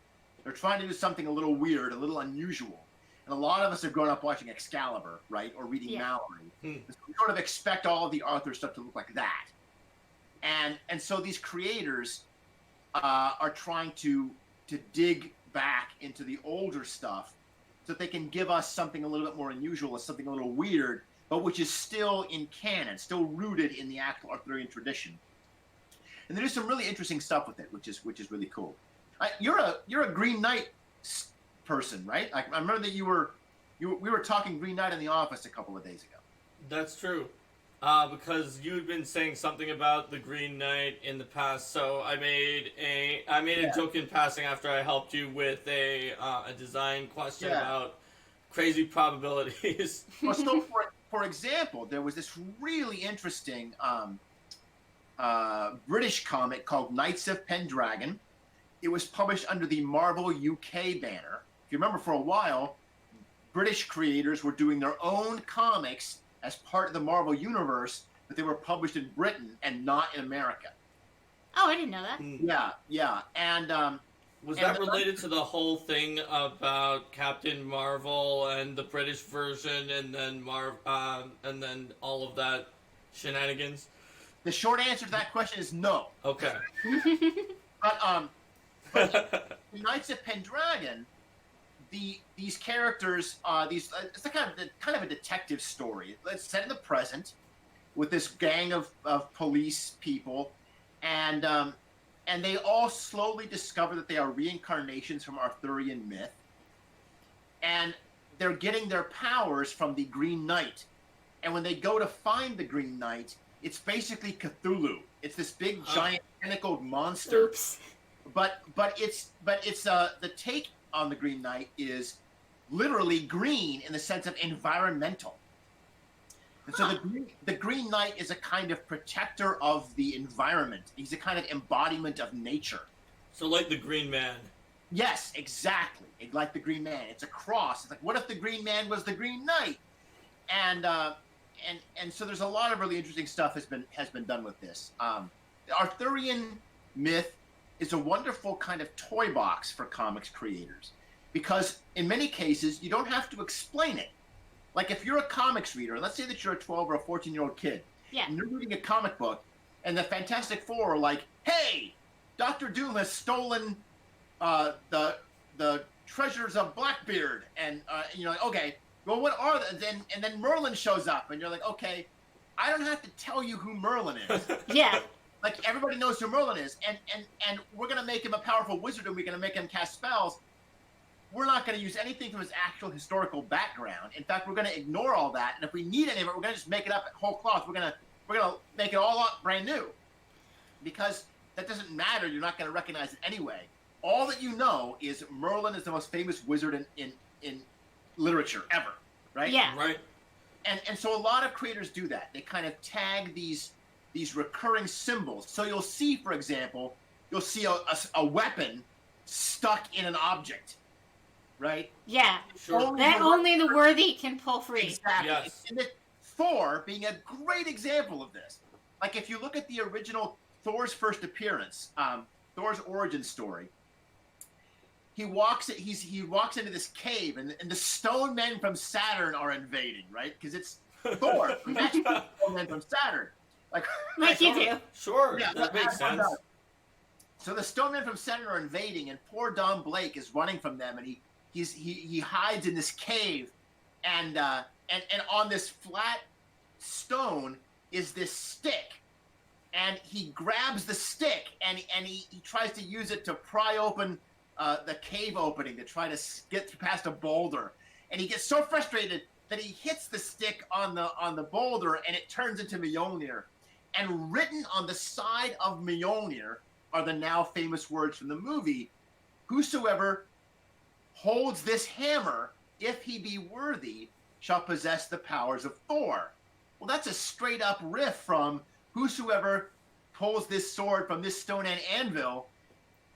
They're trying to do something a little weird, a little unusual. And a lot of us have grown up watching Excalibur, right, or reading Mallory. So we sort of expect all of the Arthur stuff to look like that. And so these creators are trying to dig back into the older stuff so that they can give us something a little bit more unusual, something a little weird, but which is still in canon, still rooted in the actual Arthurian tradition. And there's some really interesting stuff with it, which is really cool. You're a Green Knight person, right? I remember that we were talking Green Knight in the office a couple of days ago. That's true. Because you'd been saying something about the Green Knight in the past, so I made a joke in passing after I helped you with a design question about crazy probabilities. Well, so for example, there was this really interesting British comic called Knights of Pendragon. It was published under the Marvel UK banner. If you remember, for a while, British creators were doing their own comics as part of the Marvel universe, but they were published in Britain and not in America. Oh, I didn't know that. Yeah. And was that related to the whole thing about Captain Marvel and the British version, and then all of that shenanigans? The short answer to that question is no. Okay. But Knights of Pendragon, these characters, it's a kind of a detective story. It's set in the present with this gang of police people, and they all slowly discover that they are reincarnations from Arthurian myth, and they're getting their powers from the Green Knight. And when they go to find the Green Knight, it's basically Cthulhu. It's this big giant tentacled monster. Oops. But it's the take on the Green Knight is literally green in the sense of environmental. And so the Green Knight is a kind of protector of the environment. He's a kind of embodiment of nature. So like the Green Man. Yes, exactly. Like the Green Man. It's a cross. It's like, what if the Green Man was the Green Knight? And so there's a lot of really interesting stuff has been done with this. The Arthurian myth is a wonderful kind of toy box for comics creators, because in many cases you don't have to explain it. Like if you're a comics reader, let's say that you're a 12 or a 14-year-old kid, and you're reading a comic book, and the Fantastic Four are like, "Hey, Dr. Doom has stolen the treasures of Blackbeard," and you're like, "Okay, well, what are they?" And then Merlin shows up, and you're like, "Okay, I don't have to tell you who Merlin is." Yeah. Like everybody knows who Merlin is, and we're gonna make him a powerful wizard, and we're gonna make him cast spells. We're not gonna use anything from his actual historical background. In fact, we're gonna ignore all that, and if we need any of it, we're gonna just make it up whole cloth. We're gonna make it all up brand new, because that doesn't matter. You're not gonna recognize it anyway. All that you know is Merlin is the most famous wizard in literature ever, right? Yeah. Right. And so a lot of creators do that. They kind of tag these recurring symbols. So you'll see, for example, a weapon stuck in an object, right? Yeah. Sure. Only the worthy can pull free. Exactly. Yes. And Thor being a great example of this. Like if you look at the original Thor's first appearance, Thor's origin story, he walks into this cave, and the stone men from Saturn are invading, right? Because it's Thor, magical stone men from Saturn. Like you do. Sure, Yeah, that makes sense. So the stone men from Saturn are invading, and poor Don Blake is running from them, and he he hides in this cave, and on this flat stone is this stick, and he grabs the stick and he tries to use it to pry open the cave opening to try to get past a boulder, and he gets so frustrated that he hits the stick on the boulder, and it turns into Mjolnir. And written on the side of Mjolnir are the now famous words from the movie: "Whosoever holds this hammer, if he be worthy, shall possess the powers of Thor." Well, that's a straight up riff from "Whosoever pulls this sword from this stone and anvil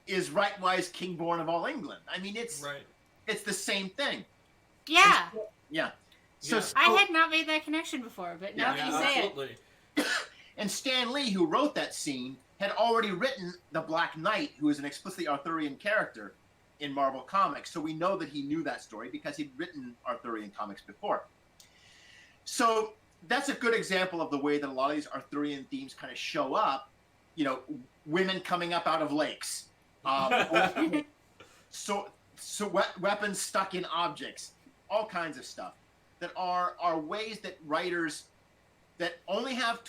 is rightwise king born of all England." I mean, it's the same thing. Yeah. Yeah. So I had not made that connection before, but now that you say absolutely. it. And Stan Lee, who wrote that scene, had already written the Black Knight, who is an explicitly Arthurian character in Marvel Comics. So we know that he knew that story because he'd written Arthurian comics before. So that's a good example of the way that a lot of these Arthurian themes kind of show up. You know, women coming up out of lakes, weapons stuck in objects, all kinds of stuff that are ways that writers that only have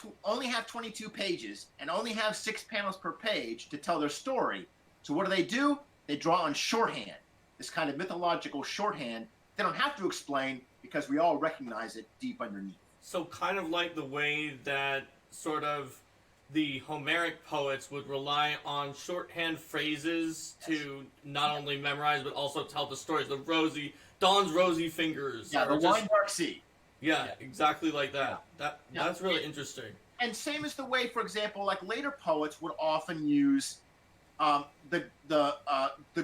22 pages and only have 6 panels per page to tell their story. So what do? They draw on shorthand, this kind of mythological shorthand. They don't have to explain because we all recognize it deep underneath. So kind of like the way that sort of the Homeric poets would rely on shorthand phrases to not only memorize but also tell the stories. The Dawn's rosy fingers. Yeah, the wine dark sea. Yeah, exactly like that. That's really interesting. And same as the way, for example, like later poets would often use the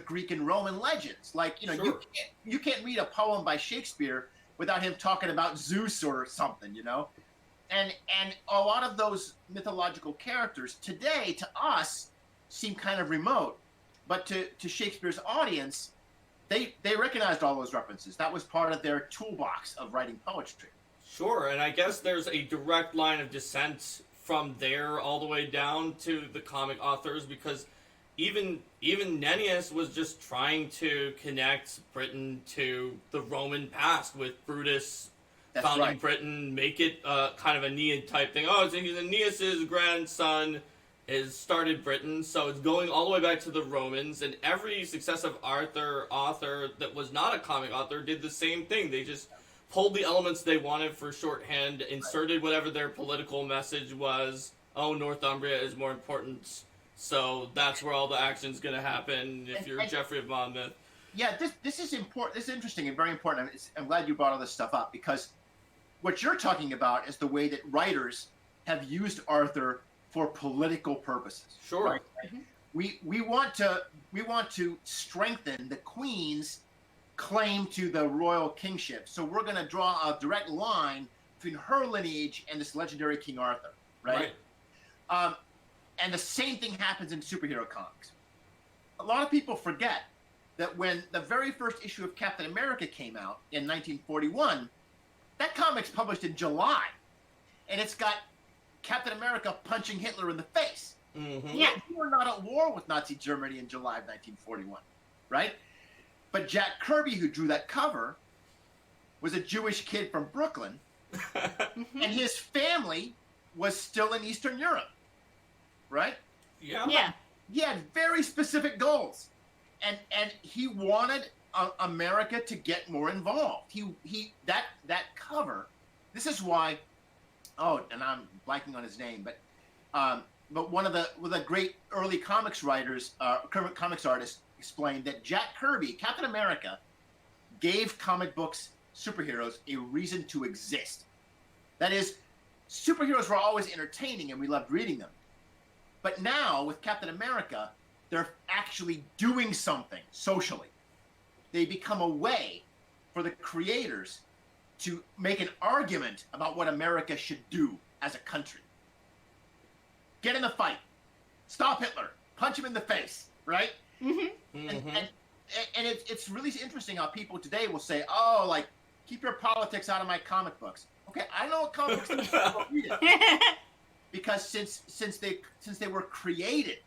Greek and Roman legends. Like, you know, Sure. you can't read a poem by Shakespeare without him talking about Zeus or something, you know. And a lot of those mythological characters today to us seem kind of remote, but to Shakespeare's audience, they recognized all those references. That was part of their toolbox of writing poetry. Sure, and I guess there's a direct line of descent from there all the way down to the comic authors, because even Nennius was just trying to connect Britain to the Roman past with Brutus founding Britain, make it kind of a Aeneid type thing. Oh, it's Aeneas's grandson started Britain, so it's going all the way back to the Romans, and every successive author that was not a comic author did the same thing. They just pulled the elements they wanted for shorthand, inserted whatever their political message was. Oh, Northumbria is more important, so that's where all the action's going to happen if you're Geoffrey of Monmouth. Yeah, this is important. This is interesting and very important. I'm glad you brought all this stuff up, because what you're talking about is the way that writers have used Arthur for political purposes. Sure. Right? We want to strengthen the Queen's claim to the royal kingship. So we're going to draw a direct line between her lineage and this legendary King Arthur, right? And the same thing happens in superhero comics. A lot of people forget that when the very first issue of Captain America came out in 1941, that comic's published in July, and it's got Captain America punching Hitler in the face. Mm-hmm. Yeah. We were not at war with Nazi Germany in July of 1941, right? But Jack Kirby, who drew that cover, was a Jewish kid from Brooklyn, and his family was still in Eastern Europe, right? Yeah. He had very specific goals, and he wanted America to get more involved. That cover. This is why. Oh, and I'm blanking on his name, but one of the great early comics writers, comics artists, explained that Jack Kirby, Captain America, gave comic books superheroes a reason to exist. That is, superheroes were always entertaining and we loved reading them. But now, with Captain America, they're actually doing something socially. They become a way for the creators to make an argument about what America should do as a country. Get in the fight. Stop Hitler. Punch him in the face, right? Mm-hmm. And it's really interesting how people today will say, oh, like, keep your politics out of my comic books. Okay, I know what comic books are. Don't read it. Because since they were created,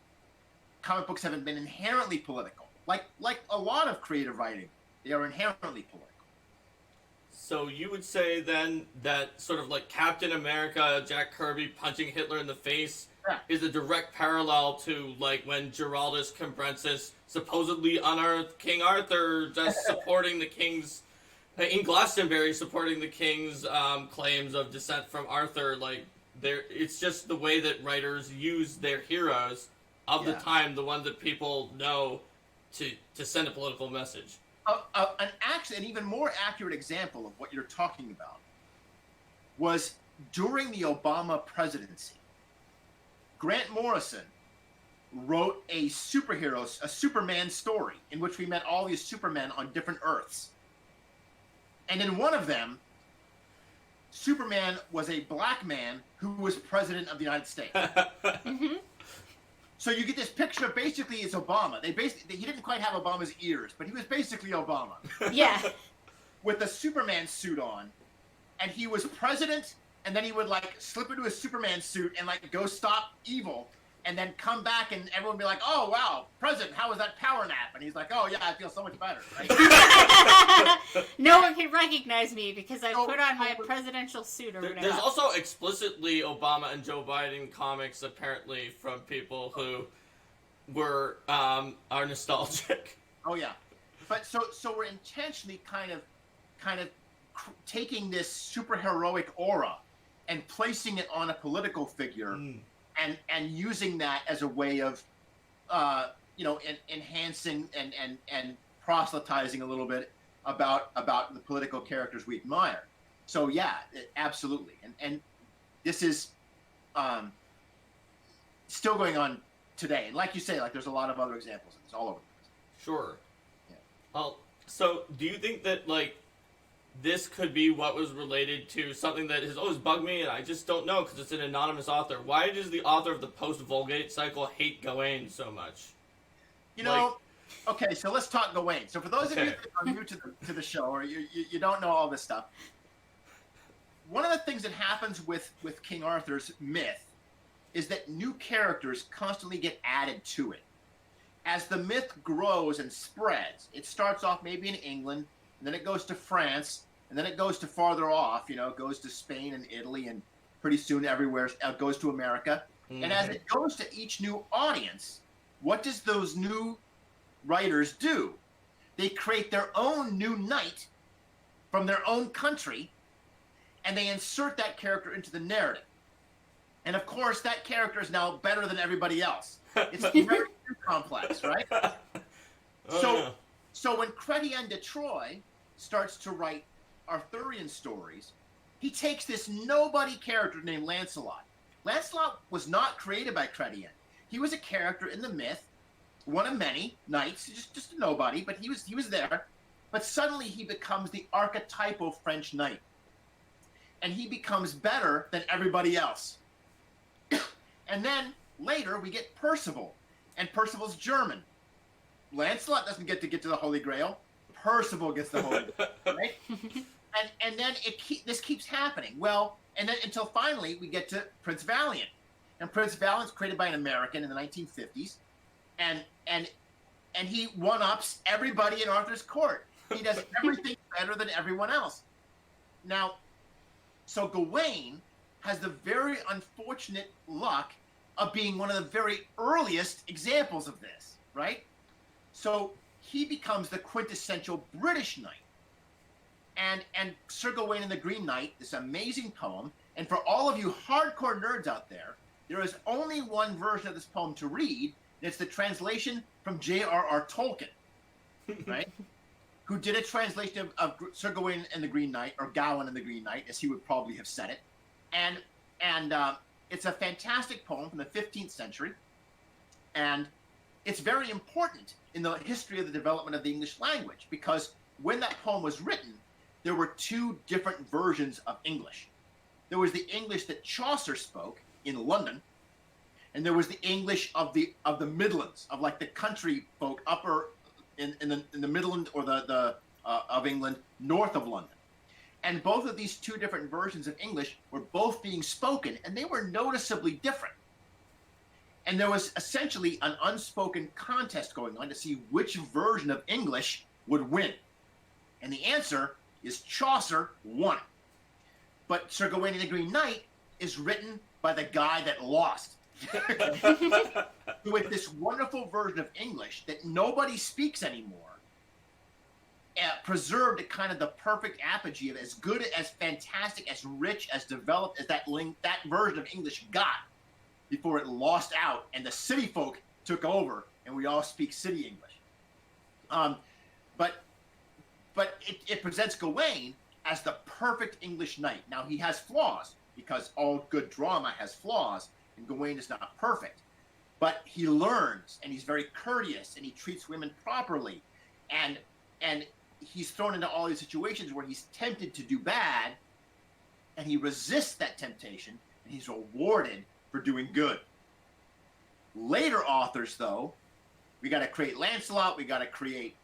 comic books haven't been inherently political. Like a lot of creative writing They are inherently political. So you would say then that sort of like Captain America, Jack Kirby punching Hitler in the face Yeah. is a direct parallel to like when Giraldus Cambrensis supposedly unearthed King Arthur, just supporting the king's in Glastonbury, supporting the king's claims of descent from Arthur. Like it's just the way that writers use their heroes of the time, the ones that people know, to send a political message. An even more accurate example of what you're talking about was during the Obama presidency. Grant Morrison wrote a Superman story in which we met all these Supermen on different Earths. And in one of them, Superman was a black man who was president of the United States. Mm-hmm. So you get this picture of basically it's Obama. He didn't quite have Obama's ears, but he was basically Obama. Yeah. With a Superman suit on, and he was president, and then he would like slip into his Superman suit and like go stop evil, and then come back and everyone would be like, "Oh wow, president, how was that power nap?" And he's like, "Oh yeah, I feel so much better." Right? No one can recognize me because I put on my presidential suit or whatever. There's also explicitly Obama and Joe Biden comics apparently from people who are nostalgic. Oh yeah, but so we're intentionally kind of taking this super heroic aura and placing it on a political figure. And using that as a way of, enhancing and proselytizing a little bit about the political characters we admire. So yeah, absolutely. And this is still going on today. And like you say, like there's a lot of other examples of this all over the place. Sure. Yeah. Well, so do you think that like this could be what was related to something that has always bugged me, and I just don't know because it's an anonymous author. Why does the author of the post-Vulgate cycle hate Gawain so much? Okay, so let's talk Gawain. So for those of you that are new to the show, or you don't know all this stuff, one of the things that happens with King Arthur's myth is that new characters constantly get added to it. As the myth grows and spreads, it starts off maybe in England, and then it goes to France, and then it goes to farther off, it goes to Spain and Italy, and pretty soon everywhere it goes to America. Mm-hmm. And as it goes to each new audience, what does those new writers do? They create their own new knight from their own country, and they insert that character into the narrative. And of course, that character is now better than everybody else. It's very complex, right? So when Chrétien de Troyes starts to write Arthurian stories, he takes this nobody character named Lancelot. Lancelot was not created by Chrétien. He was a character in the myth, one of many knights, just a nobody, but he was there. But suddenly he becomes the archetypal French knight. And he becomes better than everybody else. And then later we get Percival, and Percival's German. Lancelot doesn't get to the Holy Grail. Percival gets the Holy Grail, right? And then this keeps happening. Well, and then until finally we get to Prince Valiant. And Prince Valiant's created by an American in the 1950s. And he one-ups everybody in Arthur's court. He does everything better than everyone else. Now, so Gawain has the very unfortunate luck of being one of the very earliest examples of this, right? So he becomes the quintessential British knight. And Sir Gawain and the Green Knight, this amazing poem, and for all of you hardcore nerds out there is only one version of this poem to read, and it's the translation from J.R.R. Tolkien, right? Who did a translation of Sir Gawain and the Green Knight, or Gawain and the Green Knight, as he would probably have said it. And it's a fantastic poem from the 15th century, and it's very important in the history of the development of the English language, because when that poem was written, there were two different versions of English. There was the English that Chaucer spoke in London, and there was the English of the Midlands, of like the country folk upper in the Midland or the of England, north of London. And both of these two different versions of English were both being spoken, and they were noticeably different. And there was essentially an unspoken contest going on to see which version of English would win. And the answer is Chaucer won it. But Sir Gawain and the Green Knight is written by the guy that lost. With this wonderful version of English that nobody speaks anymore, preserved a kind of the perfect apogee of as good, as fantastic, as rich, as developed as that version of English got before it lost out and the city folk took over and we all speak city English. But it presents Gawain as the perfect English knight. Now, he has flaws, because all good drama has flaws, and Gawain is not perfect. But he learns, and he's very courteous, and he treats women properly. And he's thrown into all these situations where he's tempted to do bad, and he resists that temptation, and he's rewarded for doing good. Later authors, though, we got to create Lancelot, we got to create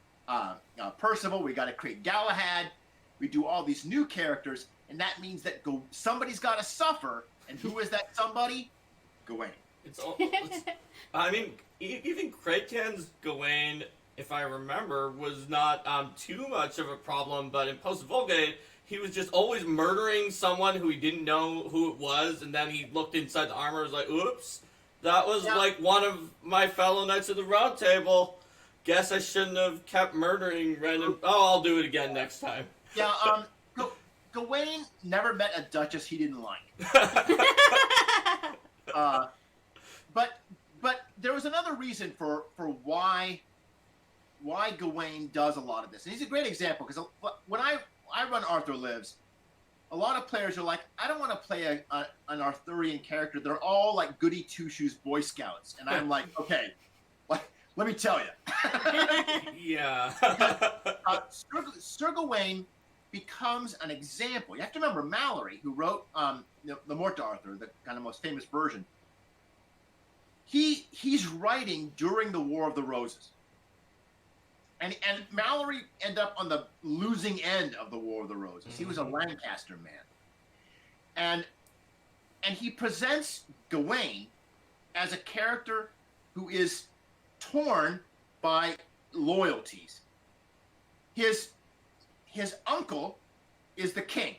Percival, we got to create Galahad, we do all these new characters, and that means that somebody's got to suffer, and who is that somebody? Gawain. I mean, even Craigcan's Gawain, if I remember, was not too much of a problem, but in Post-Vulgate, he was just always murdering someone who he didn't know who it was, and then he looked inside the armor and was like, oops, that was like one of my fellow Knights of the Round Table. Guess I shouldn't have kept murdering random... Oh, I'll do it again next time. Yeah, Gawain never met a duchess he didn't like. But there was another reason for why Gawain does a lot of this. And he's a great example, because when I run Arthur Lives, a lot of players are like, I don't want to play an Arthurian character. They're all like goody two-shoes Boy Scouts. And I'm like, okay, let me tell you. Yeah. Sir Gawain becomes an example. You have to remember Mallory, who wrote the Mort d'Arthur, the kind of most famous version. He's writing during the War of the Roses. And Mallory ended up on the losing end of the War of the Roses. He was a Lancaster man. And he presents Gawain as a character who is torn by loyalties. His uncle is the king.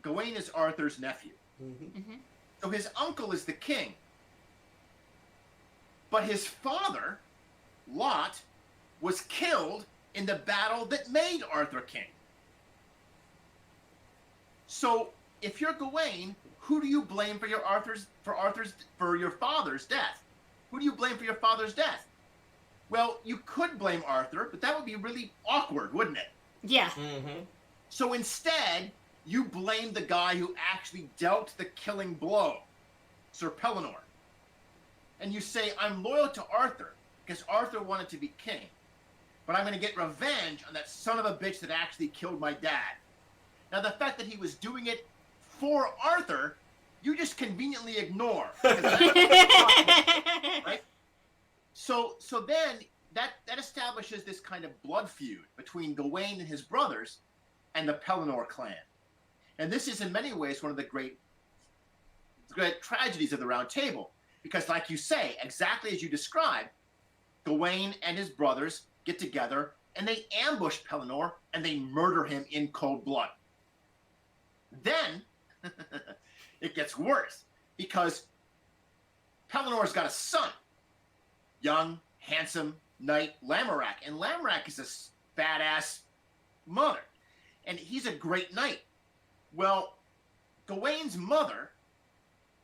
Gawain is Arthur's nephew. So his uncle is the king. But his father, Lot, was killed in the battle that made Arthur king. So if you're Gawain, who do you blame for your father's death? Who do you blame for your father's death? Well, you could blame Arthur, but that would be really awkward, wouldn't it? Yeah. So instead, you blame the guy who actually dealt the killing blow, Sir Pellinore. And you say, I'm loyal to Arthur because Arthur wanted to be king. But I'm going to get revenge on that son of a bitch that actually killed my dad. Now, the fact that he was doing it for Arthur, you just conveniently ignore. Right? So then that establishes this kind of blood feud between Gawain and his brothers and the Pellinore clan. And this is in many ways one of the great tragedies of the Round Table. Because like you say, exactly as you described, Gawain and his brothers get together and they ambush Pellinore and they murder him in cold blood. Then it gets worse, because Pellinore's got a son, young, handsome knight Lamorak, and Lamorak is a badass mother, and he's a great knight. Well, Gawain's mother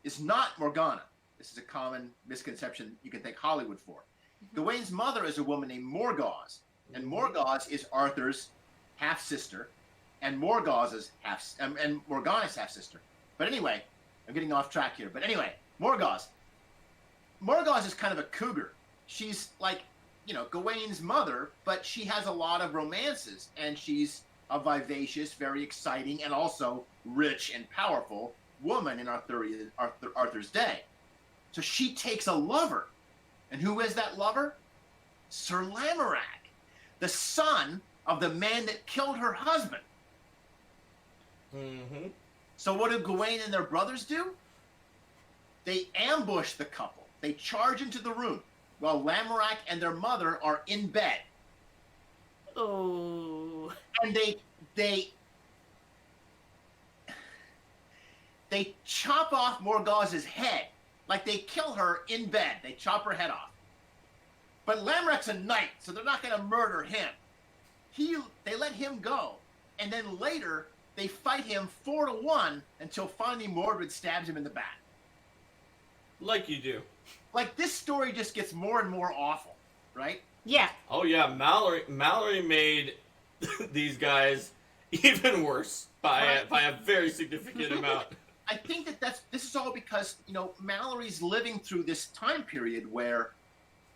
is not Morgana. This is a common misconception you can thank Hollywood for. Gawain's mother is a woman named Morgause, and Morgause is Arthur's half-sister, and Morgause's and Morgana's half-sister. But anyway, I'm getting off track here. But anyway, Morgause is kind of a cougar. She's like, Gawain's mother, but she has a lot of romances, and she's a vivacious, very exciting, and also rich and powerful woman in Arthur's day. So she takes a lover. And who is that lover? Sir Lamorak, the son of the man that killed her husband. So what do Gawain and their brothers do? They ambush the couple. They charge into the room while Lamorak and their mother are in bed. Oh. and they chop off Morgause's head. Like, they kill her in bed. They chop her head off. But Lamrec's a knight, so they're not going to murder him. They let him go. And then later, they fight him 4-1 until finally Mordred stabs him in the back. Like you do. Like, this story just gets more and more awful, right? Yeah. Oh yeah, Mallory made these guys even worse by a very significant amount. I think this is all because, Mallory's living through this time period where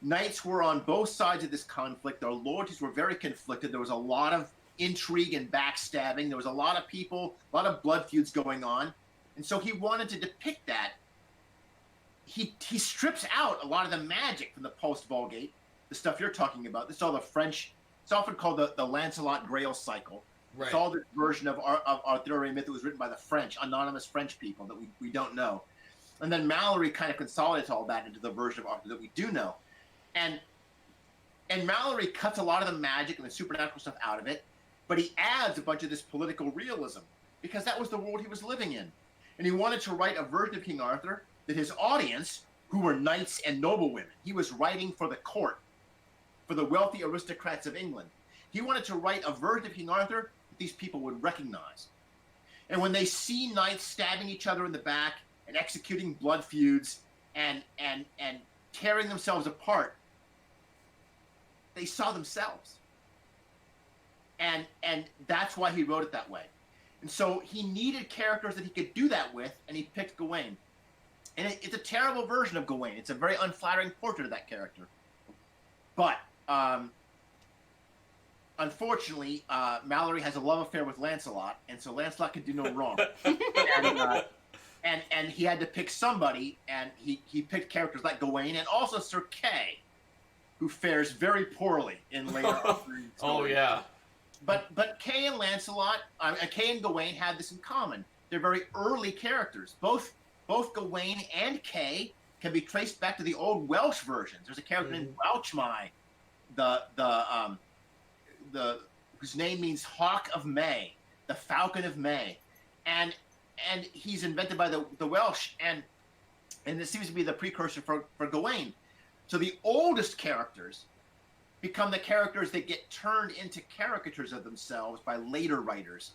knights were on both sides of this conflict. Their loyalties were very conflicted. There was a lot of intrigue and backstabbing. There was a lot of people, a lot of blood feuds going on. And so he wanted to depict that. He strips out a lot of the magic from the post-Vulgate, the stuff you're talking about. This is all the French, it's often called the Lancelot Grail cycle. Right. It's all this version of Arthurian myth that was written by the French, anonymous French people that we don't know. And then Mallory kind of consolidates all that into the version of Arthur that we do know. And Mallory cuts a lot of the magic and the supernatural stuff out of it, but he adds a bunch of this political realism because that was the world he was living in. And he wanted to write a version of King Arthur that his audience, who were knights and noblewomen, he was writing for the court, for the wealthy aristocrats of England. He wanted to write a version of King Arthur that these people would recognize. And when they see knights stabbing each other in the back and executing blood feuds and tearing themselves apart, they saw themselves. And that's why he wrote it that way. And so he needed characters that he could do that with, and he picked Gawain. And it's a terrible version of Gawain. It's a very unflattering portrait of that character. But unfortunately, Mallory has a love affair with Lancelot, and so Lancelot could do no wrong. And he had to pick somebody, and he picked characters like Gawain and also Sir Kay, who fares very poorly in later Arthurian stories. Oh yeah. But Kay and Lancelot, Kay and Gawain had this in common. They're very early characters. Both Gawain and Kay can be traced back to the old Welsh versions. There's a character named Welchmai, whose name means Hawk of May, the Falcon of May, and he's invented by the Welsh, and this seems to be the precursor for Gawain. So the oldest characters become the characters that get turned into caricatures of themselves by later writers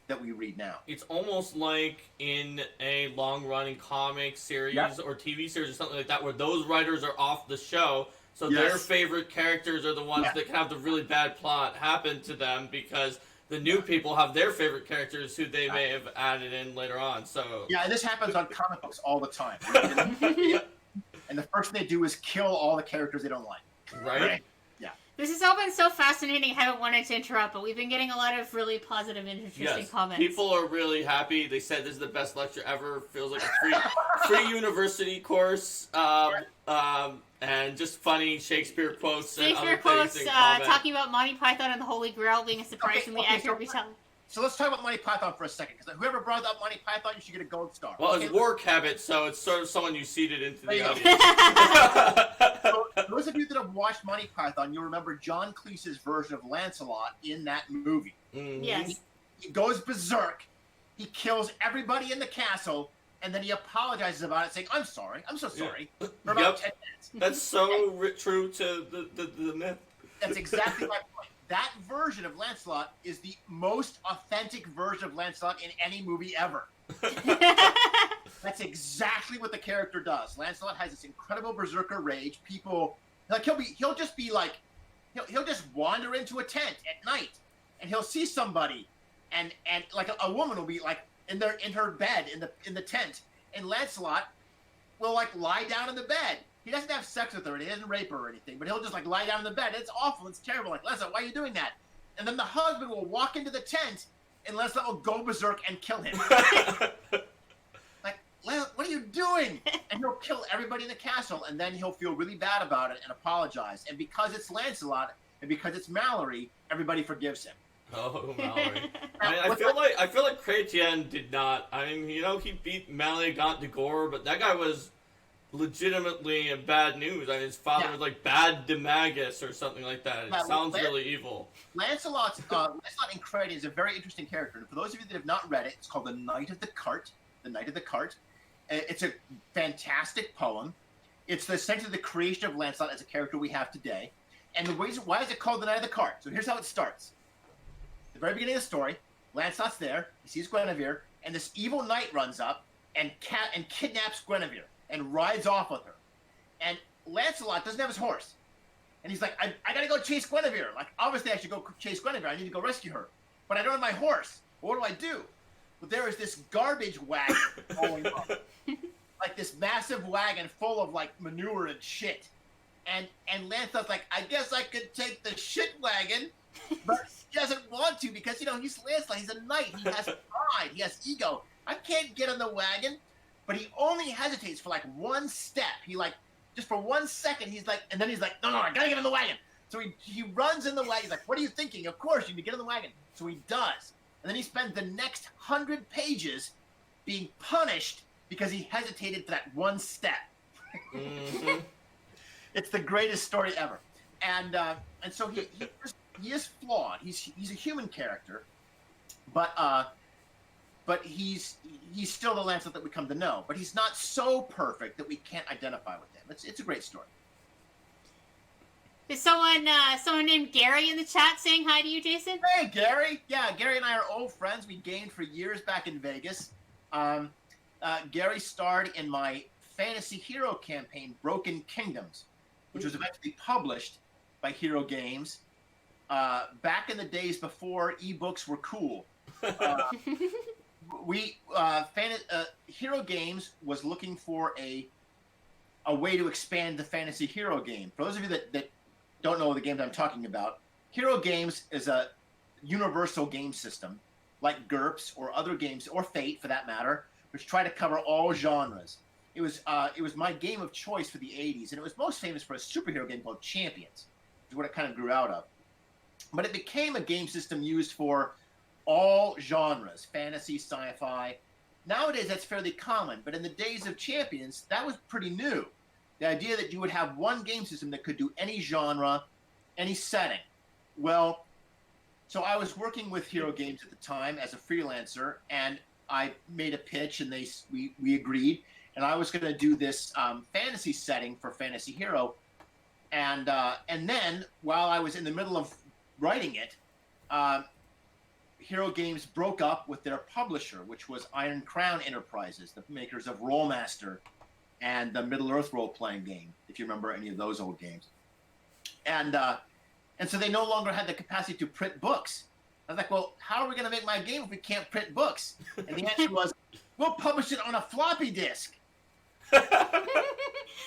that we read now. It's almost like in a long-running comic series or TV series or something like that, where those writers are off the show, so their favorite characters are the ones that can have the really bad plot happen to them because the new people have their favorite characters who they may have added in later on. So and this happens on comic books all the time. And the first thing they do is kill all the characters they don't like. Right? This has all been so fascinating. I haven't wanted to interrupt, but we've been getting a lot of really positive and interesting comments. People are really happy. They said this is the best lecture ever. Feels like a free university course. And just funny Shakespeare quotes and other things. Talking about Monty Python and the Holy Grail being a surprisingly accurate retelling. So let's talk about Monty Python for a second, because whoever brought up Monty Python, you should get a gold star. Well, it's Work Habit, so it's sort of someone you seeded into the audience. So, those of you that have watched Monty Python, you'll remember John Cleese's version of Lancelot in that movie. Mm-hmm. Yes. He goes berserk, he kills everybody in the castle, and then he apologizes about it, saying, I'm sorry, I'm so sorry, for about 10 minutes. That's so true to the myth. That's exactly my point. That version of Lancelot is the most authentic version of Lancelot in any movie ever. That's exactly what the character does. Lancelot has this incredible berserker rage. People, like, he'll just wander into a tent at night, and he'll see somebody, and like a woman will be like in her bed in the tent, and Lancelot will like lie down in the bed. He doesn't have sex with her, and he doesn't rape her or anything, but he'll just like lie down in the bed. It's awful. It's terrible. Like, Lancelot, why are you doing that? And then the husband will walk into the tent, and Lancelot will go berserk and kill him. Like, what are you doing? And he'll kill everybody in the castle, and then he'll feel really bad about it and apologize. And because it's Lancelot and because it's Mallory, everybody forgives him. Oh, Mallory. I feel like Chrétien did not. I mean, he beat Malagant de Gore, but that guy was legitimately in bad news. I mean, his father was like Bad Demagus or something like that. It sounds really evil. Lancelot in Crete is a very interesting character. And for those of you that have not read it, it's called The Knight of the Cart. The Knight of the Cart. It's a fantastic poem. It's essentially the creation of Lancelot as a character we have today. And the reason why is it called The Knight of the Cart? So here's how it starts. At the very beginning of the story, Lancelot's there. He sees Guinevere, and this evil knight runs up and kidnaps Guinevere and rides off with her. And Lancelot doesn't have his horse. And he's like, I gotta go chase Guinevere. Like, obviously I should go chase Guinevere. I need to go rescue her. But I don't have my horse. What do I do? Well, there is this garbage wagon going up. Like this massive wagon full of like manure and shit. And Lancelot's like, I guess I could take the shit wagon. But he doesn't want to because, he's Lancelot. He's a knight. He has pride. He has ego. I can't get on the wagon. But he only hesitates for like one step. He like, just for 1 second, he's like, and then he's like, no, I gotta get in the wagon. So he runs in the wagon. He's like, what are you thinking? Of course, you need to get in the wagon. So he does. And then he spends the next 100 pages being punished because he hesitated for that one step. Mm-hmm. It's the greatest story ever. And so he is flawed. He's a human character, but he's still the Lancelot that we come to know. But he's not so perfect that we can't identify with him. It's a great story. Is someone named Gary in the chat saying hi to you, Jason? Hey, Gary. Yeah, Gary and I are old friends. We gamed for years back in Vegas. Gary starred in my fantasy hero campaign, Broken Kingdoms, which was eventually published by Hero Games back in the days before ebooks were cool. Hero Games was looking for a way to expand the fantasy hero game. For those of you that don't know the games I'm talking about, Hero Games is a universal game system like GURPS or other games, or Fate for that matter, which try to cover all genres. It was my game of choice for the 80s, and it was most famous for a superhero game called Champions, which is what it kind of grew out of. But it became a game system used for all genres, fantasy, sci-fi. Nowadays, that's fairly common, but in the days of Champions, that was pretty new. The idea that you would have one game system that could do any genre, any setting. Well, so I was working with Hero Games at the time as a freelancer, and I made a pitch, and we agreed, and I was going to do this fantasy setting for Fantasy Hero, and then while I was in the middle of writing it, Hero Games broke up with their publisher, which was Iron Crown Enterprises, the makers of Rollmaster and the Middle-earth role-playing game, if you remember any of those old games. And so they no longer had the capacity to print books. I was like, well, how are we going to make my game if we can't print books? And the answer was, we'll publish it on a floppy disk.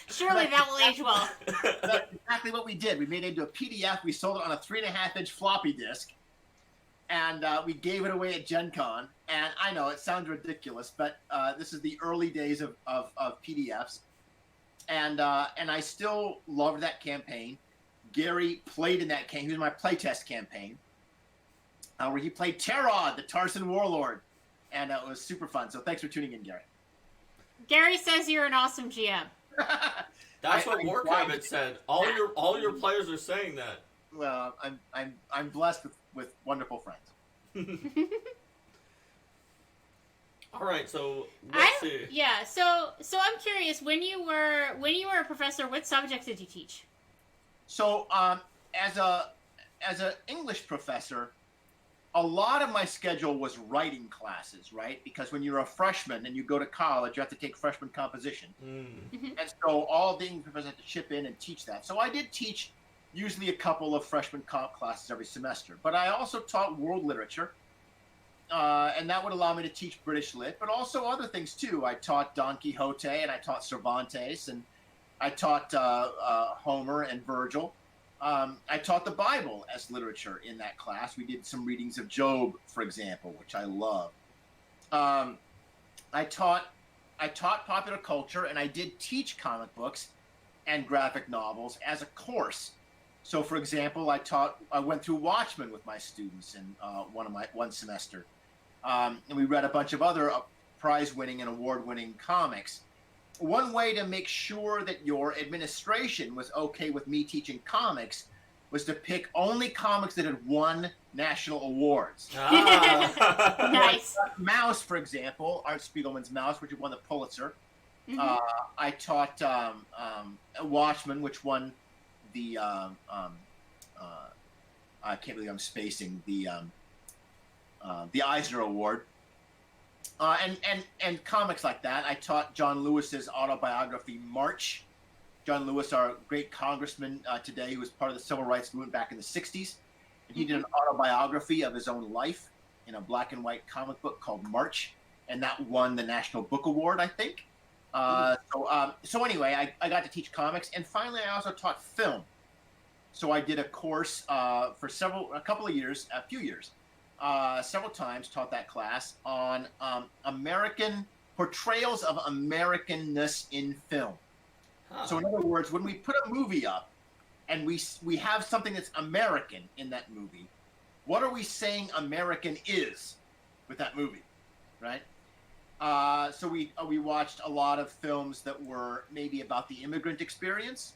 Surely that will age well. That's exactly what we did. We made it into a PDF. We sold it on a 3.5-inch floppy disk. And we gave it away at Gen Con. And I know it sounds ridiculous, but this is the early days of PDFs. And I still loved that campaign. Gary played in that campaign. He was my playtest campaign, where he played Terod, the Tarsan warlord. And it was super fun. So thanks for tuning in, Gary. Gary says you're an awesome GM. That's what Warcraft said. All your players are saying that. Well, I'm blessed with wonderful friends. All right, so let's see. Yeah, so I'm curious. When you were a professor, what subjects did you teach? So, as an English professor, a lot of my schedule was writing classes, right? Because when you're a freshman and you go to college, you have to take freshman composition, and so all the English professors had to chip in and teach that. So I did teach usually a couple of freshman comp classes every semester, but I also taught world literature. And that would allow me to teach British Lit, but also other things too. I taught Don Quixote, and I taught Cervantes, and I taught Homer and Virgil. I taught the Bible as literature in that class. We did some readings of Job, for example, which I love. I taught popular culture, and I did teach comic books and graphic novels as a course. So, for example, I went through Watchmen with my students in one semester, and we read a bunch of other prize-winning and award-winning comics. one way to make sure that your administration was okay with me teaching comics was to pick only comics that had won national awards. Ah. Nice. Mouse, for example, Art Spiegelman's Mouse, which won the Pulitzer. Mhm. I taught Watchmen, which won the I can't believe I'm spacing the Eisner Award. And comics like that. I taught John Lewis's autobiography, March. John Lewis, our great congressman today, who was part of the civil rights movement back in the 60s. And he did an autobiography of his own life in a black and white comic book called March. And that won the National Book Award, I think. So anyway, I got to teach comics. And finally, I also taught film. So I did a course for a couple of years, a few years, several times, taught that class on American portrayals of Americanness in film. Huh. So in other words, when we put a movie up and we have something that's American in that movie, what are we saying American is with that movie, right? So we watched a lot of films that were maybe about the immigrant experience.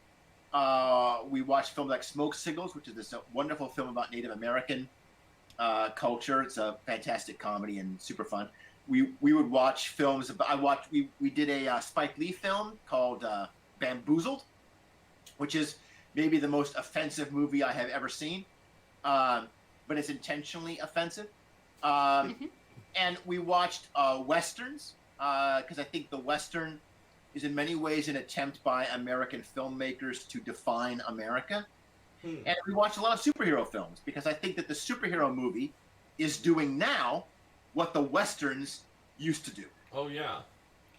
We watched films like Smoke Signals, which is this wonderful film about Native American culture. It's a fantastic comedy and super fun. We would watch films. We did a Spike Lee film called Bamboozled, which is maybe the most offensive movie I have ever seen, but it's intentionally offensive. And we watched westerns because I think the western is in many ways an attempt by American filmmakers to define America. And we watched a lot of superhero films because I think that the superhero movie is doing now what the westerns used to do. Oh yeah,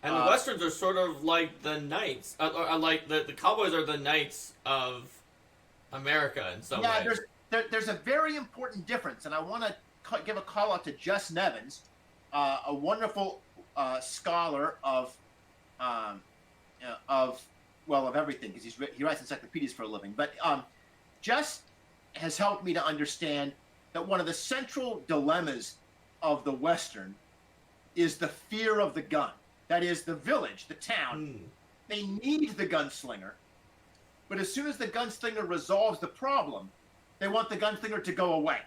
and the westerns are sort of like the knights, like the cowboys are the knights of America in some way. There's a very important difference, and I want to give a call out to Jess Nevins, a wonderful scholar of everything because he writes encyclopedias for a living. But Jess has helped me to understand that one of the central dilemmas of the Western is the fear of the gun. That is, the village, the town, they need the gunslinger, but as soon as the gunslinger resolves the problem, they want the gunslinger to go away,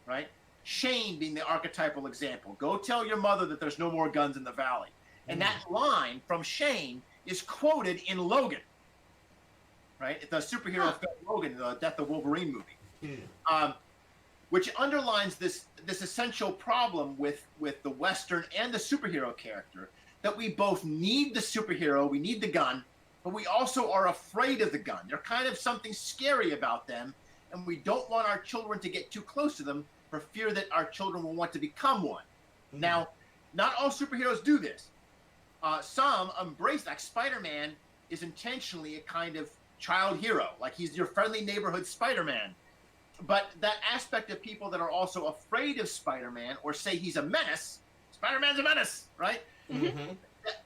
right? Shane being the archetypal example. Go tell your mother that there's no more guns in the valley. And that line from Shane is quoted in Logan, right? The superhero film Logan, the Death of Wolverine movie, which underlines this essential problem with the Western and the superhero character, that we both need the superhero, we need the gun, but we also are afraid of the gun. There's kind of something scary about them, and we don't want our children to get too close to them for fear that our children will want to become one. Now, not all superheroes do this. Some embrace, like Spider-Man is intentionally a kind of child hero, like he's your friendly neighborhood Spider-Man. But that aspect of people that are also afraid of Spider-Man or say he's a menace, Spider-Man's a menace, right?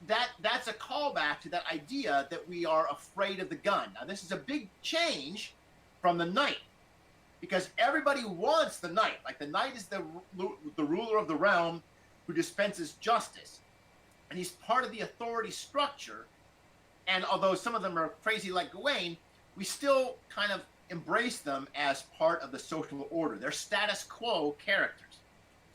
That's a callback to that idea that we are afraid of the gun. Now, this is a big change from the knight, because everybody wants the knight. Like the knight is the ruler of the realm who dispenses justice. And he's part of the authority structure. And although some of them are crazy like Gawain, we still kind of embrace them as part of the social order. They're status quo characters.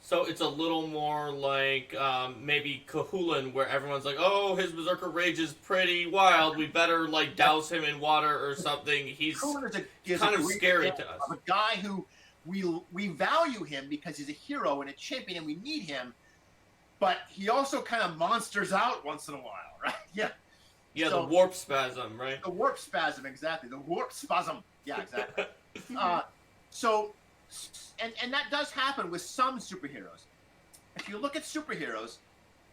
So it's a little more like maybe Cahulin, where everyone's like, "Oh, his berserker rage is pretty wild. We better like douse him in water or something." He's kind of scary to us. A guy who we value him because he's a hero and a champion, and we need him. But he also kind of monsters out once in a while, right? Yeah. Yeah, so, the warp spasm, right? The warp spasm, exactly. The warp spasm. Yeah, exactly. And that does happen with some superheroes. If you look at superheroes,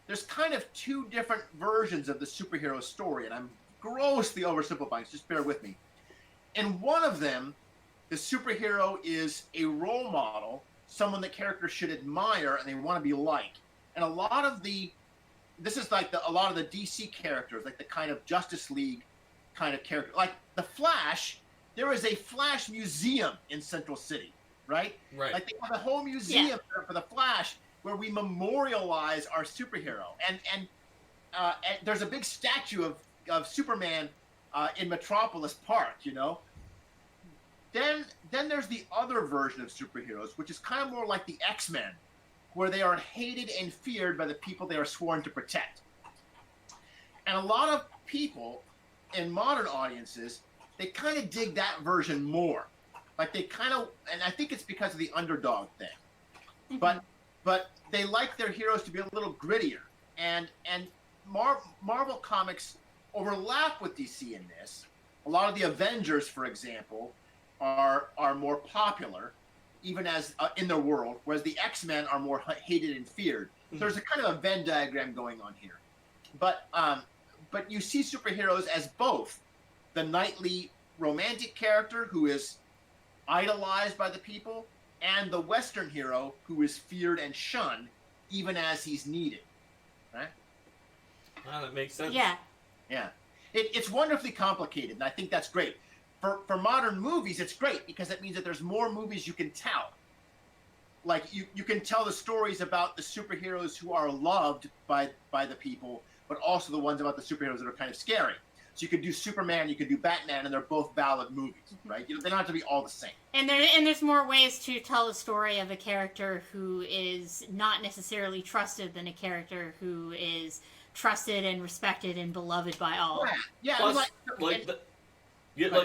there's kind of two different versions of the superhero story, and I'm grossly oversimplifying, so just bear with me. In one of them, the superhero is a role model, someone that characters should admire and they want to be like. And a lot of the DC characters, like the kind of Justice League kind of character, like the Flash, there is a Flash museum in Central City, right? Right. Like they have a whole museum for the Flash where we memorialize our superhero. And and there's a big statue of Superman in Metropolis Park, you know. Then there's the other version of superheroes, which is kind of more like the X-Men, where they are hated and feared by the people they are sworn to protect. And a lot of people in modern audiences, they kind of dig that version more. Like they kind of, and I think it's because of the underdog thing. But they like their heroes to be a little grittier. And Marvel Comics overlap with DC in this. A lot of the Avengers, for example, are more popular, even as in their world, whereas the X-Men are more hated and feared. So there's a kind of a Venn diagram going on here. But you see superheroes as both the knightly romantic character who is idolized by the people, and the Western hero who is feared and shunned, even as he's needed. Right? Wow, that makes sense. Yeah. Yeah. It's wonderfully complicated, and I think that's great. For modern movies, it's great because it means that there's more movies you can tell. Like, you can tell the stories about the superheroes who are loved by the people, but also the ones about the superheroes that are kind of scary. So you could do Superman, you could do Batman, and they're both valid movies, right? They don't have to be all the same. And there's more ways to tell a story of a character who is not necessarily trusted than a character who is trusted and respected and beloved by all. Yeah. Plus, like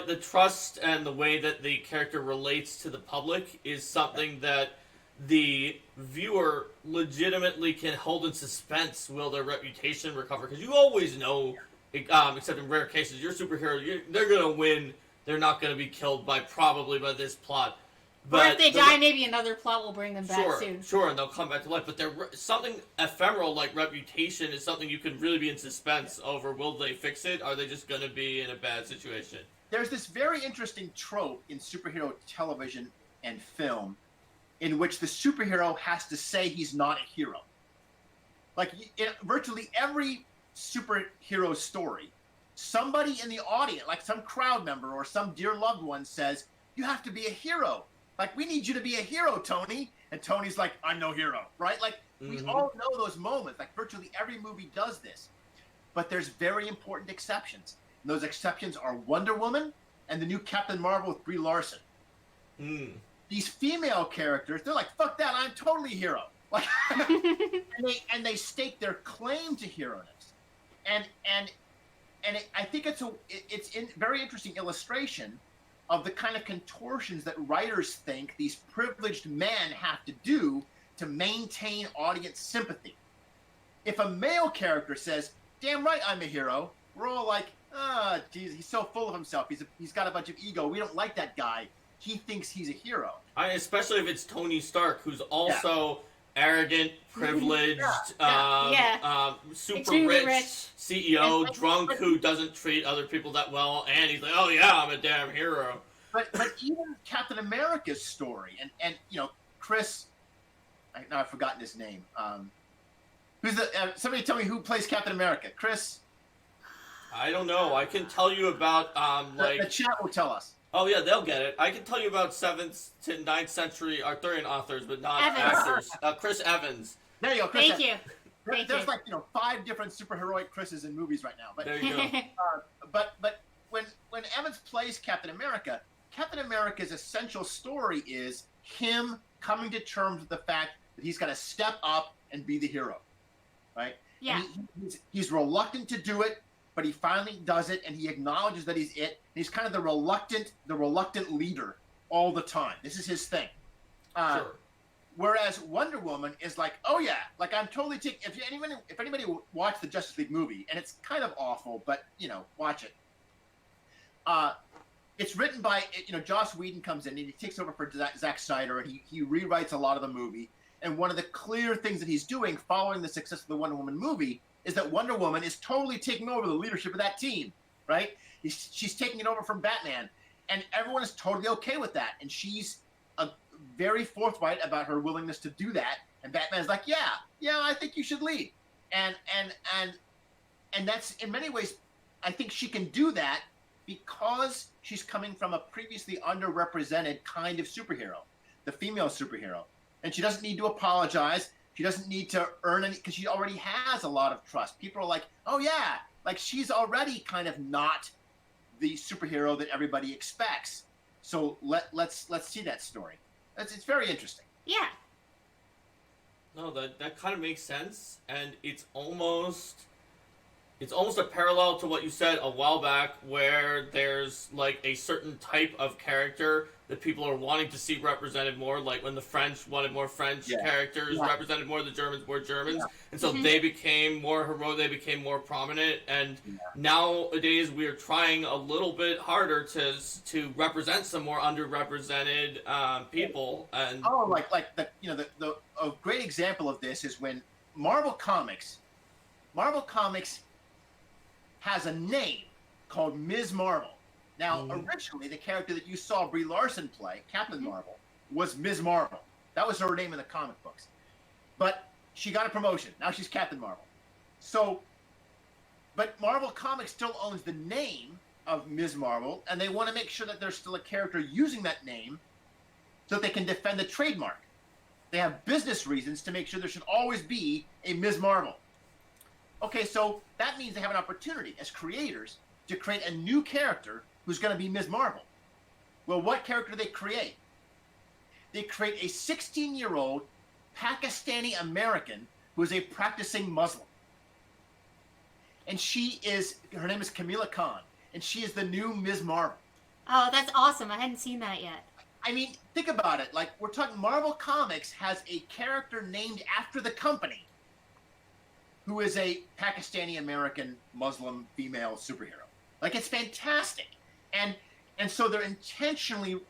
the trust and the way that the character relates to the public is something that the viewer legitimately can hold in suspense. Will their reputation recover? Because you always know, except in rare cases, your superhero, they're going to win. They're not going to be killed probably by this plot. But or if they die, maybe another plot will bring them back soon. Sure, and they'll come back to life. But something ephemeral like reputation is something you can really be in suspense over. Will they fix it? Are they just going to be in a bad situation? There's this very interesting trope in superhero television and film in which the superhero has to say he's not a hero. Like, in virtually every superhero story, somebody in the audience, like some crowd member or some dear loved one, says, "You have to be a hero. Like, we need you to be a hero, Tony." And Tony's like, "I'm no hero," right? Like, we all know those moments. Like, virtually every movie does this. But there's very important exceptions. And those exceptions are Wonder Woman and the new Captain Marvel with Brie Larson. These female characters, they're like, "Fuck that, I'm totally a hero." Like, and they stake their claim to hero-ness. I think it's a very interesting illustration of the kind of contortions that writers think these privileged men have to do to maintain audience sympathy. If a male character says, "Damn right, I'm a hero," we're all like, geez, he's so full of himself. He's got a bunch of ego. We don't like that guy. He thinks he's a hero. Especially if it's Tony Stark, who's also arrogant, privileged, super Extremely rich CEO, drunk, who doesn't treat other people that well, and he's like, "Oh yeah, I'm a damn hero." But even Captain America's story, and you know, Chris, now I've forgotten his name. Who's somebody tell me who plays Captain America? Chris? I don't know. I can tell you about The chat will tell us. Oh yeah, they'll get it. I can tell you about 7th to 9th century Arthurian authors, but not Evans. actors. Chris Evans. There you go, Chris. Thank you. There's like 5 different superheroic Chris's in movies right now. But There you go. but when Evans plays Captain America's essential story is him coming to terms with the fact that he's got to step up and be the hero, right? Yeah. And he's reluctant to do it, but he finally does it, and he acknowledges that he's it. And he's kind of the reluctant leader all the time. This is his thing. Sure. Whereas Wonder Woman is like, "Oh yeah, like I'm totally taking." If anybody watched the Justice League movie, and it's kind of awful, but watch it. It's written by Joss Whedon comes in and he takes over for Zack Snyder, and he rewrites a lot of the movie. And one of the clear things that he's doing following the success of the Wonder Woman movie is that Wonder Woman is totally taking over the leadership of that team, right? She's taking it over from Batman, and everyone is totally okay with that. And she's very forthright about her willingness to do that. And Batman's like, yeah, I think you should lead. And that's, in many ways, I think she can do that because she's coming from a previously underrepresented kind of superhero, the female superhero. And she doesn't need to apologize. She doesn't need to earn any because she already has a lot of trust. People are like, oh yeah, like she's already kind of not the superhero that everybody expects. So let's see that story. It's very interesting. Yeah. No, that kind of makes sense, and it's almost a parallel to what you said a while back, where there's like a certain type of character that people are wanting to see represented more, like when the French wanted more French characters represented more, the Germans more Germans, and so they became more heroic, they became more prominent, and nowadays we are trying a little bit harder to represent some more underrepresented people. And like the a great example of this is when Marvel Comics has a name called Ms. Marvel. Now, originally, the character that you saw Brie Larson play, Captain Marvel, was Ms. Marvel. That was her name in the comic books. But she got a promotion. Now she's Captain Marvel. So, but Marvel Comics still owns the name of Ms. Marvel, and they want to make sure that there's still a character using that name so that they can defend the trademark. They have business reasons to make sure there should always be a Ms. Marvel. Okay, so that means they have an opportunity as creators to create a new character who's going to be Ms. Marvel. Well, what character do they create? They create a 16-year-old Pakistani American who is a practicing Muslim. And her name is Kamala Khan, and she is the new Ms. Marvel. Oh, that's awesome. I hadn't seen that yet. I mean, think about it. Like, we're talking Marvel Comics has a character named after the company who is a Pakistani American Muslim female superhero. Like, it's fantastic. And so they're intentionally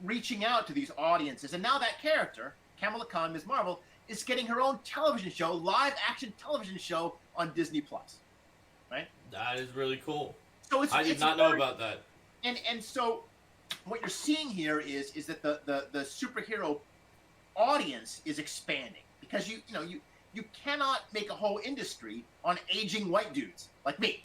reaching out to these audiences. And now that character, Kamala Khan, Ms. Marvel, is getting her own television show, live action television show on Disney Plus. Right? that is really cool. So I did not know about that. And so what you're seeing here is that the superhero audience is expanding, because you cannot make a whole industry on aging white dudes like me.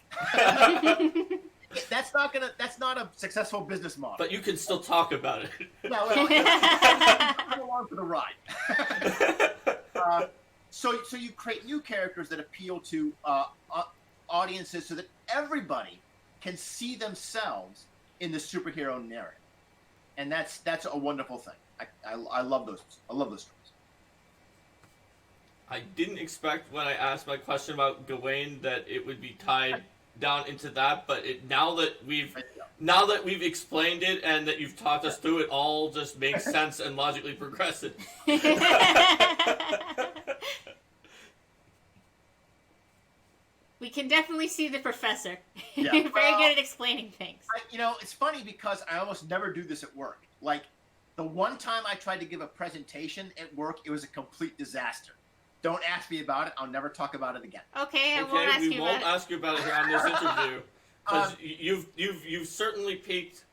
That's not a successful business model. But you can still talk about it. No, come along for the ride. So you create new characters that appeal to audiences so that everybody can see themselves in the superhero narrative, and that's a wonderful thing. I love those. I love those stories. I didn't expect when I asked my question about Gawain that it would be tied down into that, but now that we've explained it and that you've talked us through it, all just makes sense and logically progresses. We can definitely see the professor. Yeah. Very good at explaining things. It's funny because I almost never do this at work. Like, the one time I tried to give a presentation at work, it was a complete disaster. Don't ask me about it. I'll never talk about it again. Okay, I won't ask you about it. We won't ask you about it here on this interview, because you've certainly piqued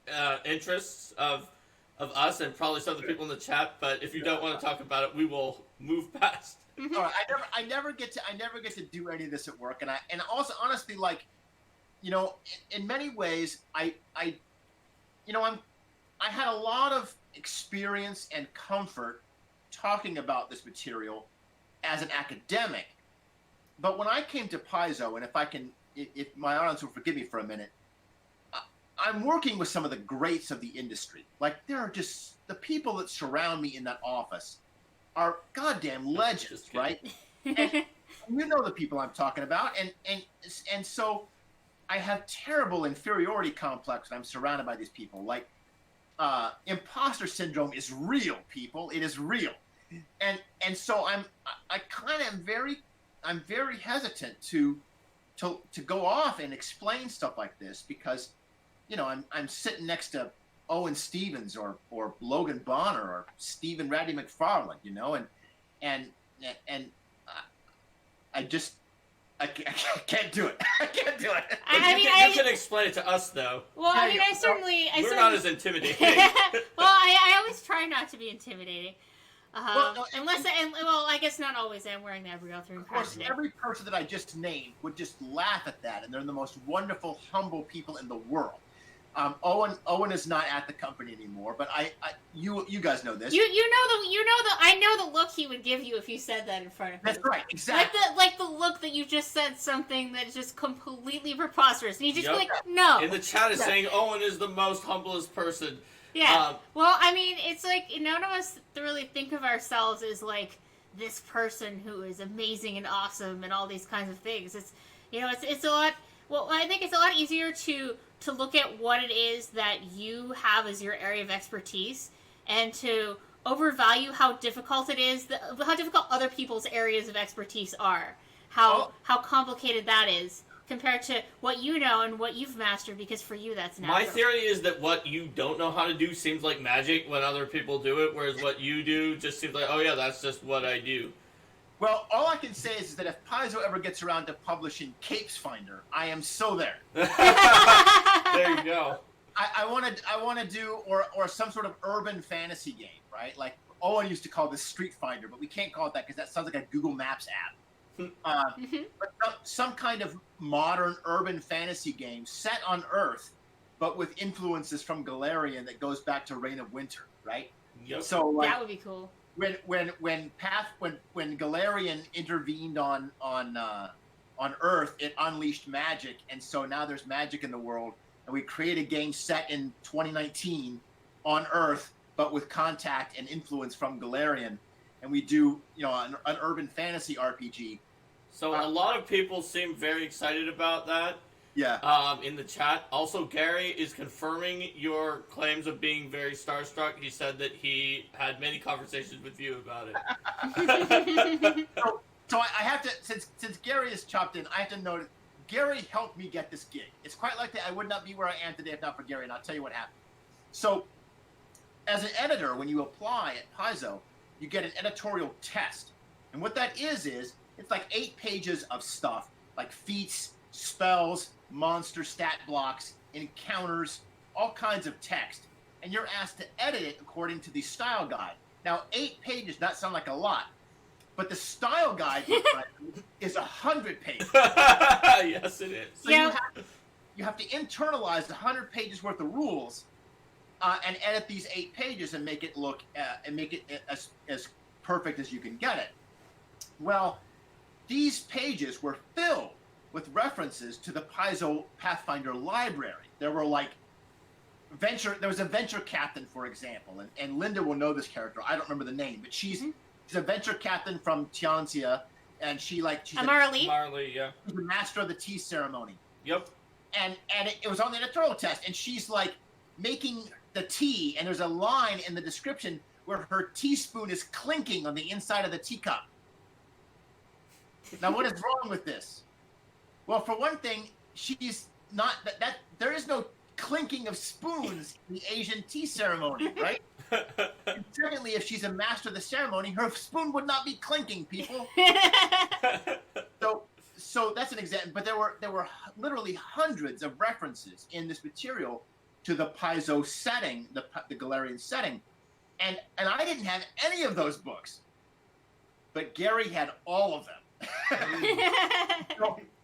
interests of us and probably some of the people in the chat. But if you don't want to talk about it, we will move past. Mm-hmm. All right, I never get to do any of this at work, and also honestly, like, in many ways, I had a lot of experience and comfort talking about this material as an academic, but when I came to Paizo, and if my audience will forgive me for a minute, I'm working with some of the greats of the industry. Like, there are just the people that surround me in that office are goddamn legends, right? And you know the people I'm talking about, and so I have terrible inferiority complex when I'm surrounded by these people. Like, imposter syndrome is real, people. It is real, and so I'm very hesitant to go off and explain stuff like this, because I'm sitting next to Owen Stevens or Logan Bonner or Stephen Raddy McFarlane, and I can't do it. I can't do it. You can explain it to us, though. Well, I mean, we're not as intimidating. Well, I always try not to be intimidating. I guess not always. I'm wearing that real through. Of course, every person that I just named would just laugh at that, and they're the most wonderful, humble people in the world. Owen is not at the company anymore, but you guys know this. I know the look he would give you if you said that in front of him. That's right, exactly. Like the look that you just said something that's just completely preposterous, and you just Yep. be like, no. In the chat is saying Owen is the most humblest person. Yeah. Well, I mean, it's like none of us really think of ourselves as like this person who is amazing and awesome and all these kinds of things. It's it's a lot. Well, I think it's a lot easier to look at what it is that you have as your area of expertise and to overvalue how difficult it is, how difficult other people's areas of expertise are, how complicated that is compared to what you know and what you've mastered, because for you that's natural. My theory is that what you don't know how to do seems like magic when other people do it, whereas what you do just seems like, oh yeah, that's just what I do. Well, all I can say is that if Paizo ever gets around to publishing Capesfinder, I am so there. There you go. I want to do or some sort of urban fantasy game, right? Like Owen used to call this Street Finder, but we can't call it that because that sounds like a Google Maps app. But some kind of modern urban fantasy game set on Earth, but with influences from Galarian that goes back to Reign of Winter, right? Yep. So like, that would be cool. When Galarian intervened on Earth, it unleashed magic, and so now there's magic in the world, and we create a game set in 2019 on Earth, but with contact and influence from Galarian, and we do an urban fantasy RPG. So a lot of people seem very excited about that. Yeah. In the chat. Also, Gary is confirming your claims of being very starstruck. He said that he had many conversations with you about it. So I have to, since Gary has chopped in, I have to note, Gary helped me get this gig. It's quite likely I would not be where I am today if not for Gary, and I'll tell you what happened. So, as an editor, when you apply at Paizo, you get an editorial test. And what that is it's like 8 pages of stuff, like feats, spells, monster stat blocks, encounters, all kinds of text. And you're asked to edit it according to the style guide. Now, 8 pages, that sound like a lot, but the style guide is 100 pages. Yes, it is. So you have to internalize 100 pages worth of rules and edit these 8 pages and make it look as perfect as you can get it. Well, these pages were filled with references to the Paizo Pathfinder library. There were like there was a venture captain, for example, and Linda will know this character. I don't remember the name, but she's a venture captain from Tianxia, and she's Marley, yeah. She's the master of the tea ceremony. Yep. And it was on the editorial test, and she's like making the tea, and there's a line in the description where her teaspoon is clinking on the inside of the teacup. Now, what is wrong with this? Well, for one thing, she's not that there is no clinking of spoons in the Asian tea ceremony, right? And secondly, if she's a master of the ceremony, her spoon would not be clinking, people. So that's an example. But there were literally hundreds of references in this material to the Paizo setting, the Galarian setting, and I didn't have any of those books, but Gary had all of them.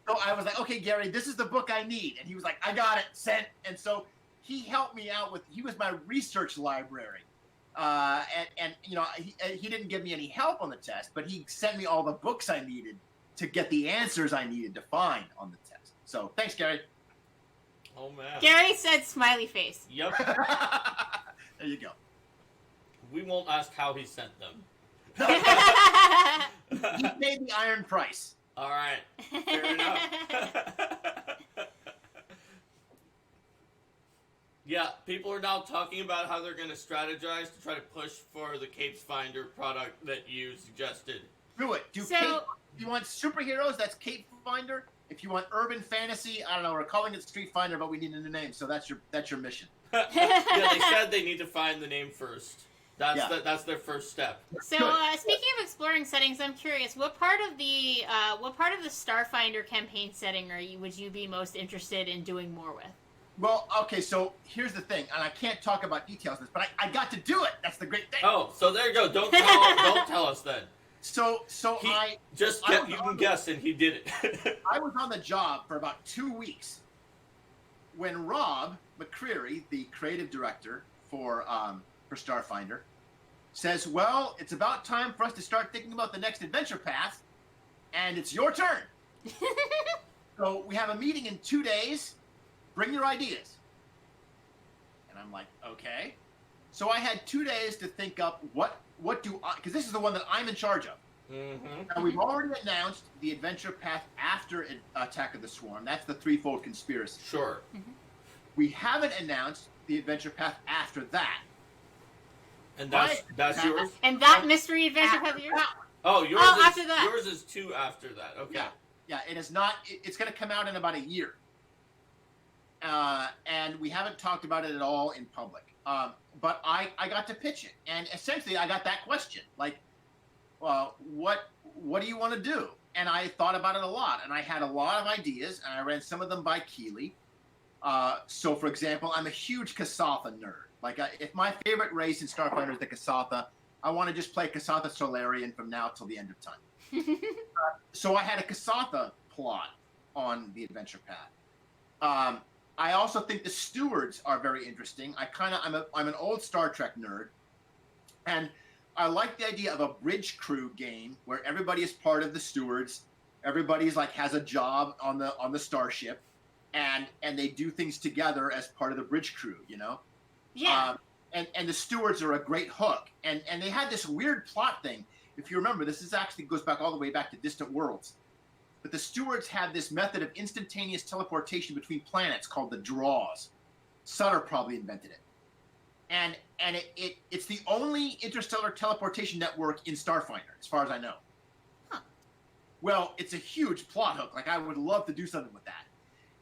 So I was like, okay, Gary, this is the book I need. And he was like, I got it, sent. And so he helped me out he was my research library. And he didn't give me any help on the test, but he sent me all the books I needed to get the answers I needed to find on the test. So thanks, Gary. Oh, man. Gary said smiley face. Yep. There you go. We won't ask how he sent them. He paid the iron price. All right. Fair enough. Yeah, people are now talking about how they're going to strategize to try to push for the Capesfinder product that you suggested. Do it. If you want superheroes, that's Capefinder. If you want urban fantasy, I don't know, we're calling it Street Finder, but we need a new name, so that's your mission. Yeah, they said they need to find the name first. That's their first step. So, speaking of exploring settings, I'm curious, what part of the Starfinder campaign setting would you be most interested in doing more with? Well, okay, so here's the thing, and I can't talk about details of this, but I got to do it. That's the great thing. Oh, so there you go. Don't tell us then. So you can guess, and he did it. I was on the job for about 2 weeks when Rob McCreary, the creative director for Starfinder, says, "Well, it's about time for us to start thinking about the next adventure path, and it's your turn. So we have a meeting in 2 days. Bring your ideas." And I'm like, okay. So I had 2 days to think up what do I, because this is the one that I'm in charge of. Mm-hmm. Now, we've already announced the adventure path after Attack of the Swarm. That's the threefold conspiracy. Sure. We haven't announced the adventure path after that. And that's yours? And that mystery adventure path of yours? Oh, yours Oh, is, after that. Yours is 2 after that. Okay. Yeah, it is not. It's going to come out in about a year. And we haven't talked about it at all in public. But I got to pitch it. And essentially, I got that question. Like, well, what do you want to do? And I thought about it a lot. And I had a lot of ideas. And I ran some of them by Keeley. So, for example, I'm a huge Kasatha nerd. Like, if my favorite race in Starfinder is the Kasatha, I want to just play Kasatha Solarian from now till the end of time. So I had a Kasatha plot on the adventure path. I also think the stewards are very interesting. I'm an old Star Trek nerd, and I like the idea of a bridge crew game where everybody is part of the stewards. Everybody's like has a job on the starship, and they do things together as part of the bridge crew. You know. Yeah. And the stewards are a great hook, and they had this weird plot thing. If you remember, this is actually goes back all the way back to Distant Worlds. But the stewards had this method of instantaneous teleportation between planets called the draws. Sutter probably invented it. And it's the only interstellar teleportation network in Starfinder, as far as I know. Huh. Well, it's a huge plot hook. Like, I would love to do something with that.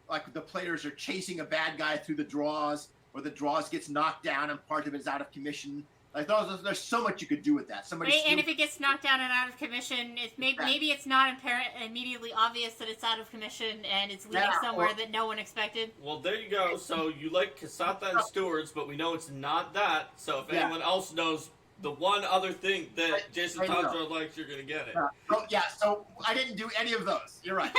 Like, the players are chasing a bad guy through the draws, or the draws gets knocked down and part of it is out of commission. Like, there's so much you could do with that. And if it gets knocked down and out of commission, maybe it's not immediately obvious that it's out of commission and it's leading somewhere that no one expected. Well, there you go. So you like Kasatha and stewards, but we know it's not that. So if anyone else knows the one other thing that Jason Tondro likes, you're going to get it. So I didn't do any of those. You're right.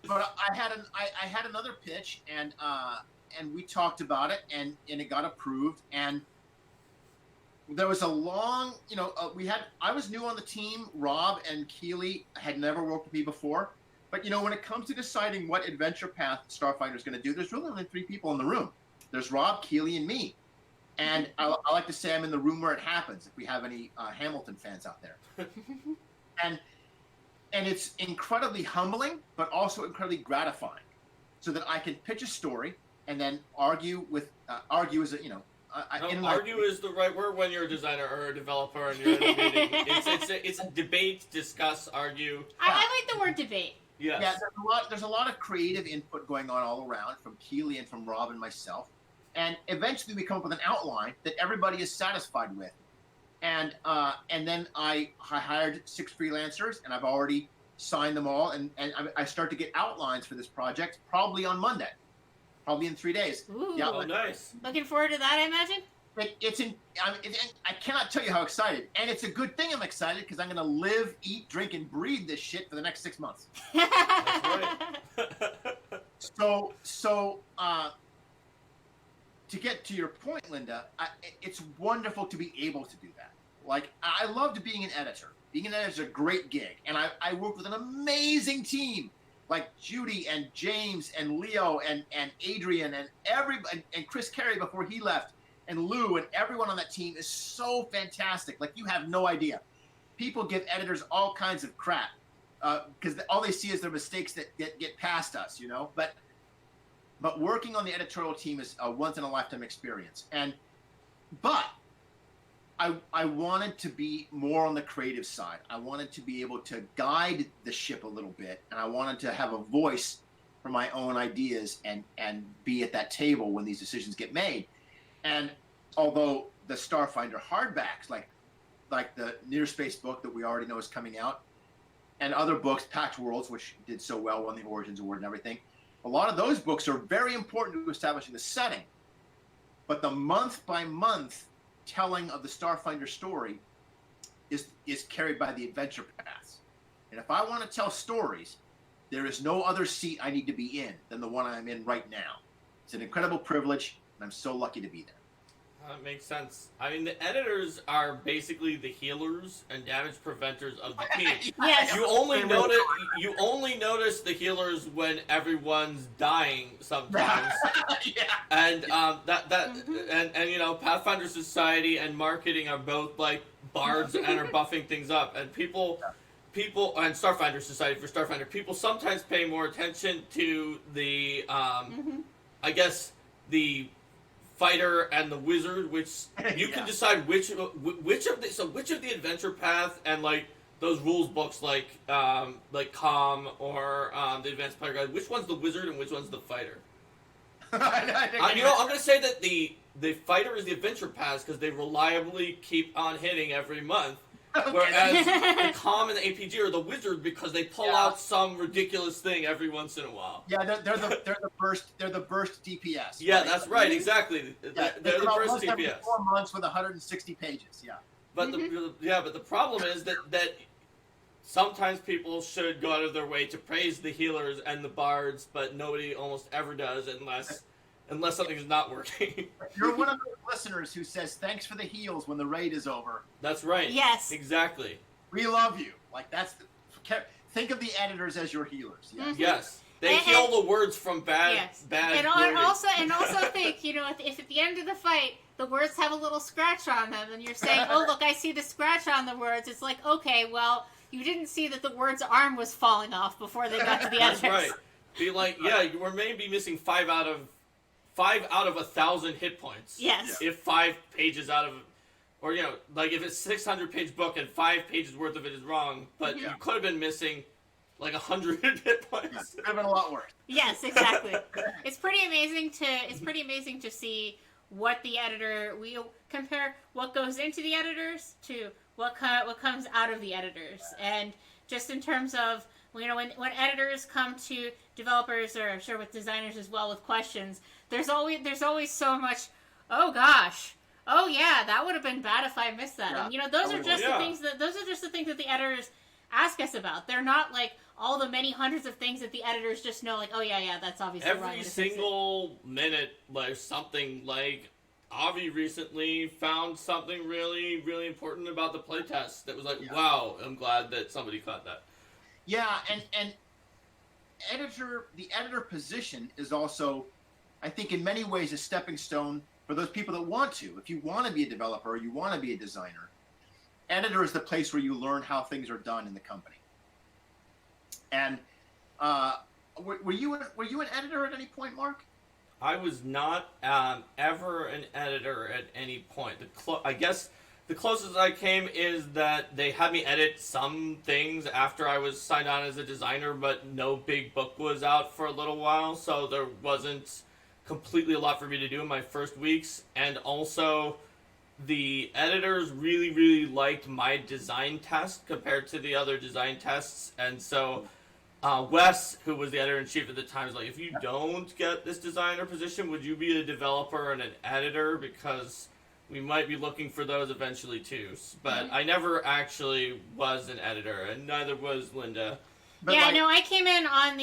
But I had another pitch, and we talked about it, and it got approved, and there was a long, I was new on the team. Rob and Keeley had never worked with me before, but when it comes to deciding what adventure path Starfinder is going to do, there's really only 3 people in the room. There's Rob, Keeley, and me, and I like to say I'm in the room where it happens. If we have any Hamilton fans out there, and it's incredibly humbling, but also incredibly gratifying, so that I can pitch a story and then argue is argue is the right word when you're a designer or a developer and you're in a meeting. It's a debate, discuss, argue. I like the word debate. Yes. Yeah, there's a lot of creative input going on all around from Keeley and from Rob and myself, and eventually we come up with an outline that everybody is satisfied with, and then I hired 6 freelancers, and I've already signed them all, and I start to get outlines for this project probably on Monday. Probably in 3 days. Ooh. Yeah, Oh, nice. Looking forward to that, I imagine. I cannot tell you how excited, and it's a good thing I'm excited because I'm going to live, eat, drink, and breathe this shit for the next 6 months. That's right. So to get to your point, Linda, it's wonderful to be able to do that. Like, I loved being an editor. Being an editor is a great gig, and I worked with an amazing team. Like Judy and James and Leo and Adrian and and Chris Carey before he left, and Lou, and everyone on that team is so fantastic. Like, you have no idea. People give editors all kinds of crap because all they see is their mistakes that get past us, But working on the editorial team is a once in a lifetime experience. But I wanted to be more on the creative side. I wanted to be able to guide the ship a little bit, and I wanted to have a voice for my own ideas and be at that table when these decisions get made. And although the Starfinder hardbacks, like the Near Space book that we already know is coming out, and other books, Packed Worlds, which did so well, won the Origins Award and everything, a lot of those books are very important to establishing the setting. But the month-by-month telling of the Starfinder story is carried by the adventure paths. And if I want to tell stories, There is no other seat I need to be in than the one I'm in right now. It's an incredible privilege, and I'm so lucky to be there. That makes sense. I mean, the editors are basically the healers and damage preventers of the team. Yes. You only notice the healers when everyone's dying sometimes. Yeah. And and you know, Pathfinder Society and marketing are both like bards and are buffing things up. And people and Starfinder Society for Starfinder, people sometimes pay more attention to the I guess the fighter and the wizard, which you can decide which of the adventure path and like those rules books like Com or the Advanced Player Guide, which one's the wizard and which one's the fighter. I'm gonna say that the fighter is the adventure path because they reliably keep on hitting every month. Whereas the Com and the APG are the wizard because they pull out some ridiculous thing every once in a while. Yeah, they're the burst DPS. Yeah, right? that's right, exactly. Yeah, They're the burst once every DPS. 4 months with 160 pages. Yeah. But the problem is that sometimes people should go out of their way to praise the healers and the bards, but nobody almost ever does unless something's not working. You're one of those listeners who says thanks for the heals when the raid is over. That's right. Yes. Exactly. We love you. Like think of the editors as your healers. Yes. Yes. They heal the words from bad and wording. also think, you know, if at the end of the fight the words have a little scratch on them and you're saying, oh look, I see the scratch on the words, it's like, okay, well, you didn't see that the word's arm was falling off before they got to the editors. That's right. Be like, yeah, you were maybe missing 5 out of 1,000 hit points. Yes. If 5 pages out of, or you know, like if it's a 600-page book and 5 pages worth of it is wrong, but you could have been missing like 100 hit points. Could have been a lot worse. Yes, exactly. It's pretty amazing to see what the editor, we compare what goes into the editors to what comes out of the editors, and just in terms of, you know, when editors come to developers, or I'm sure with designers as well, with questions, there's always so much, oh gosh, oh yeah, that would have been bad if I missed that. And you know, those are just the things that the editors ask us about. They're not like all the many hundreds of things that the editors just know, like, oh yeah, that's obviously wrong. Every single minute, like something like Avi recently found something really, really important about the playtest that was like, wow, I'm glad that somebody caught that. Yeah, and the editor position is also, I think, in many ways a stepping stone for those people that want to. If you want to be a developer or you want to be a designer, editor is the place where you learn how things are done in the company. And were you an editor at any point, Mark? I was not ever an editor at any point. I guess the closest I came is that they had me edit some things after I was signed on as a designer, but no big book was out for a little while, so there wasn't completely a lot for me to do in my first weeks. And also, the editors really, really liked my design test compared to the other design tests, and so Wes, who was the editor-in-chief at the time, was like, if you don't get this designer position, would you be a developer and an editor? Because we might be looking for those eventually, too. But I never actually was an editor, and neither was Linda. But I came in on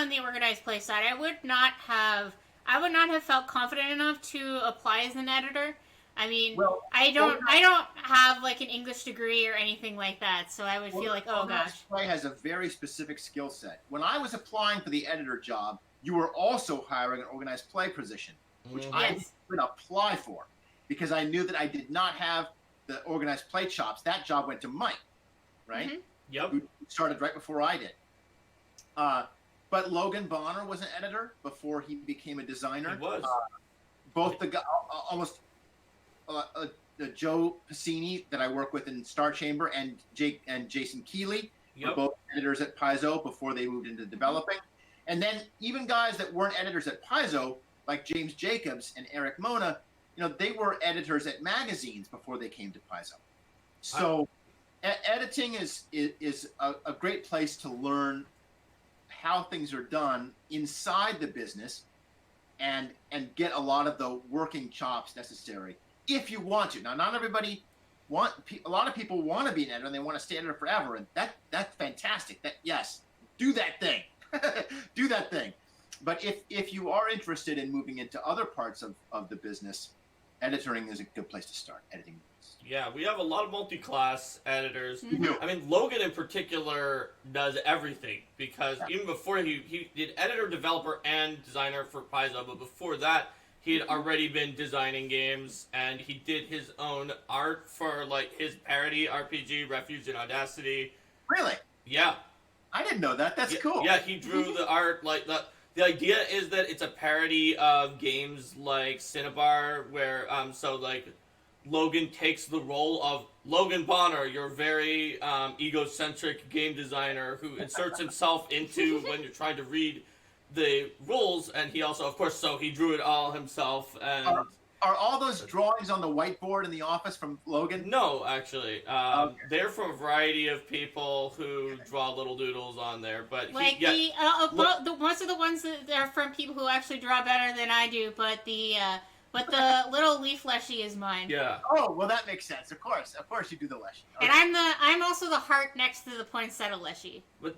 the organized play side. I would not have felt confident enough to apply as an editor. I mean, I don't have like an English degree or anything like that, so I would feel like, oh gosh. Play has a very specific skill set. When I was applying for the editor job, you were also hiring an organized play position, which I didn't apply for because I knew that I did not have the organized play chops. That job went to Mike, right? Mm-hmm. Yep. Who started right before I did. But Logan Bonner was an editor before he became a designer. He was. Both the almost. Joe Piscini that I work with in Star Chamber and Jason Keeley were both editors at Paizo before they moved into developing. And then even guys that weren't editors at Paizo, like James Jacobs and Eric Mona, you know, they were editors at magazines before they came to Paizo. So editing is a great place to learn how things are done inside the business and get a lot of the working chops necessary. If you want to. Now, not everybody a lot of people want to be an editor and they want to stay editor forever, and that's fantastic. Yes, do that thing, do that thing. But if you are interested in moving into other parts of the business, editing is a good place to start. Editing. Yeah, we have a lot of multi-class editors. Mhm. I mean, Logan in particular does everything because even before he did editor, developer, and designer for Paizo, but before that, he had already been designing games, and he did his own art for like his parody RPG, Refuge and Audacity. Really? Yeah. I didn't know that. That's cool. Yeah, he drew the art like the. The idea is that it's a parody of games like Cinnabar, where so like Logan takes the role of Logan Bonner, your very egocentric game designer who inserts himself into when you're trying to read the rules, and he also, of course, so he drew it all himself. And Are all those drawings on the whiteboard in the office from Logan? no, actually, Okay. they're from a variety of people who draw little doodles on there. But Like most of the ones that are from people who actually draw better than I do, but the little leaf leshy is mine. yeah. Oh, well, that makes sense. Of course you do the leshy. And I'm also the heart next to the poinsettia leshy. But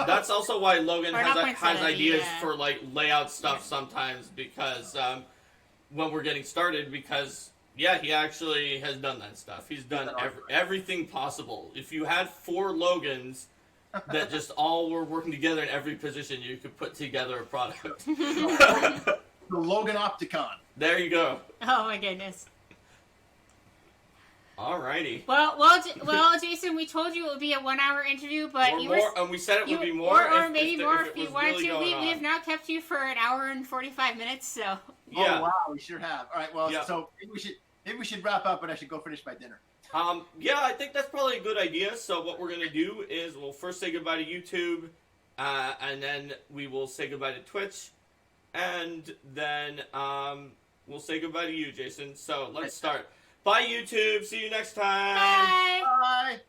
that's also why Logan Or not has poinsettia, ideas the, for like layout stuff sometimes because when we're getting started, because he actually has done that stuff. He's done everything possible. If you had 4 Logans that just all were working together in every position, you could put together a product. The Logan Opticon. There you go. Oh my goodness. Alrighty. Well, Jason, we told you it would be a 1-hour interview, but and we said it would be more, or maybe more if you wanted really to. We have now kept you for an hour and 45 minutes, so. Yeah. Oh wow, we sure have. All right, well, Yeah. so maybe we should wrap up, and I should go finish my dinner. Yeah, I think that's probably a good idea. So what we're gonna do is we'll first say goodbye to YouTube, and then we will say goodbye to Twitch, and then we'll say goodbye to you, Jason. So let's start. Bye, YouTube. See you next time. Bye. Bye.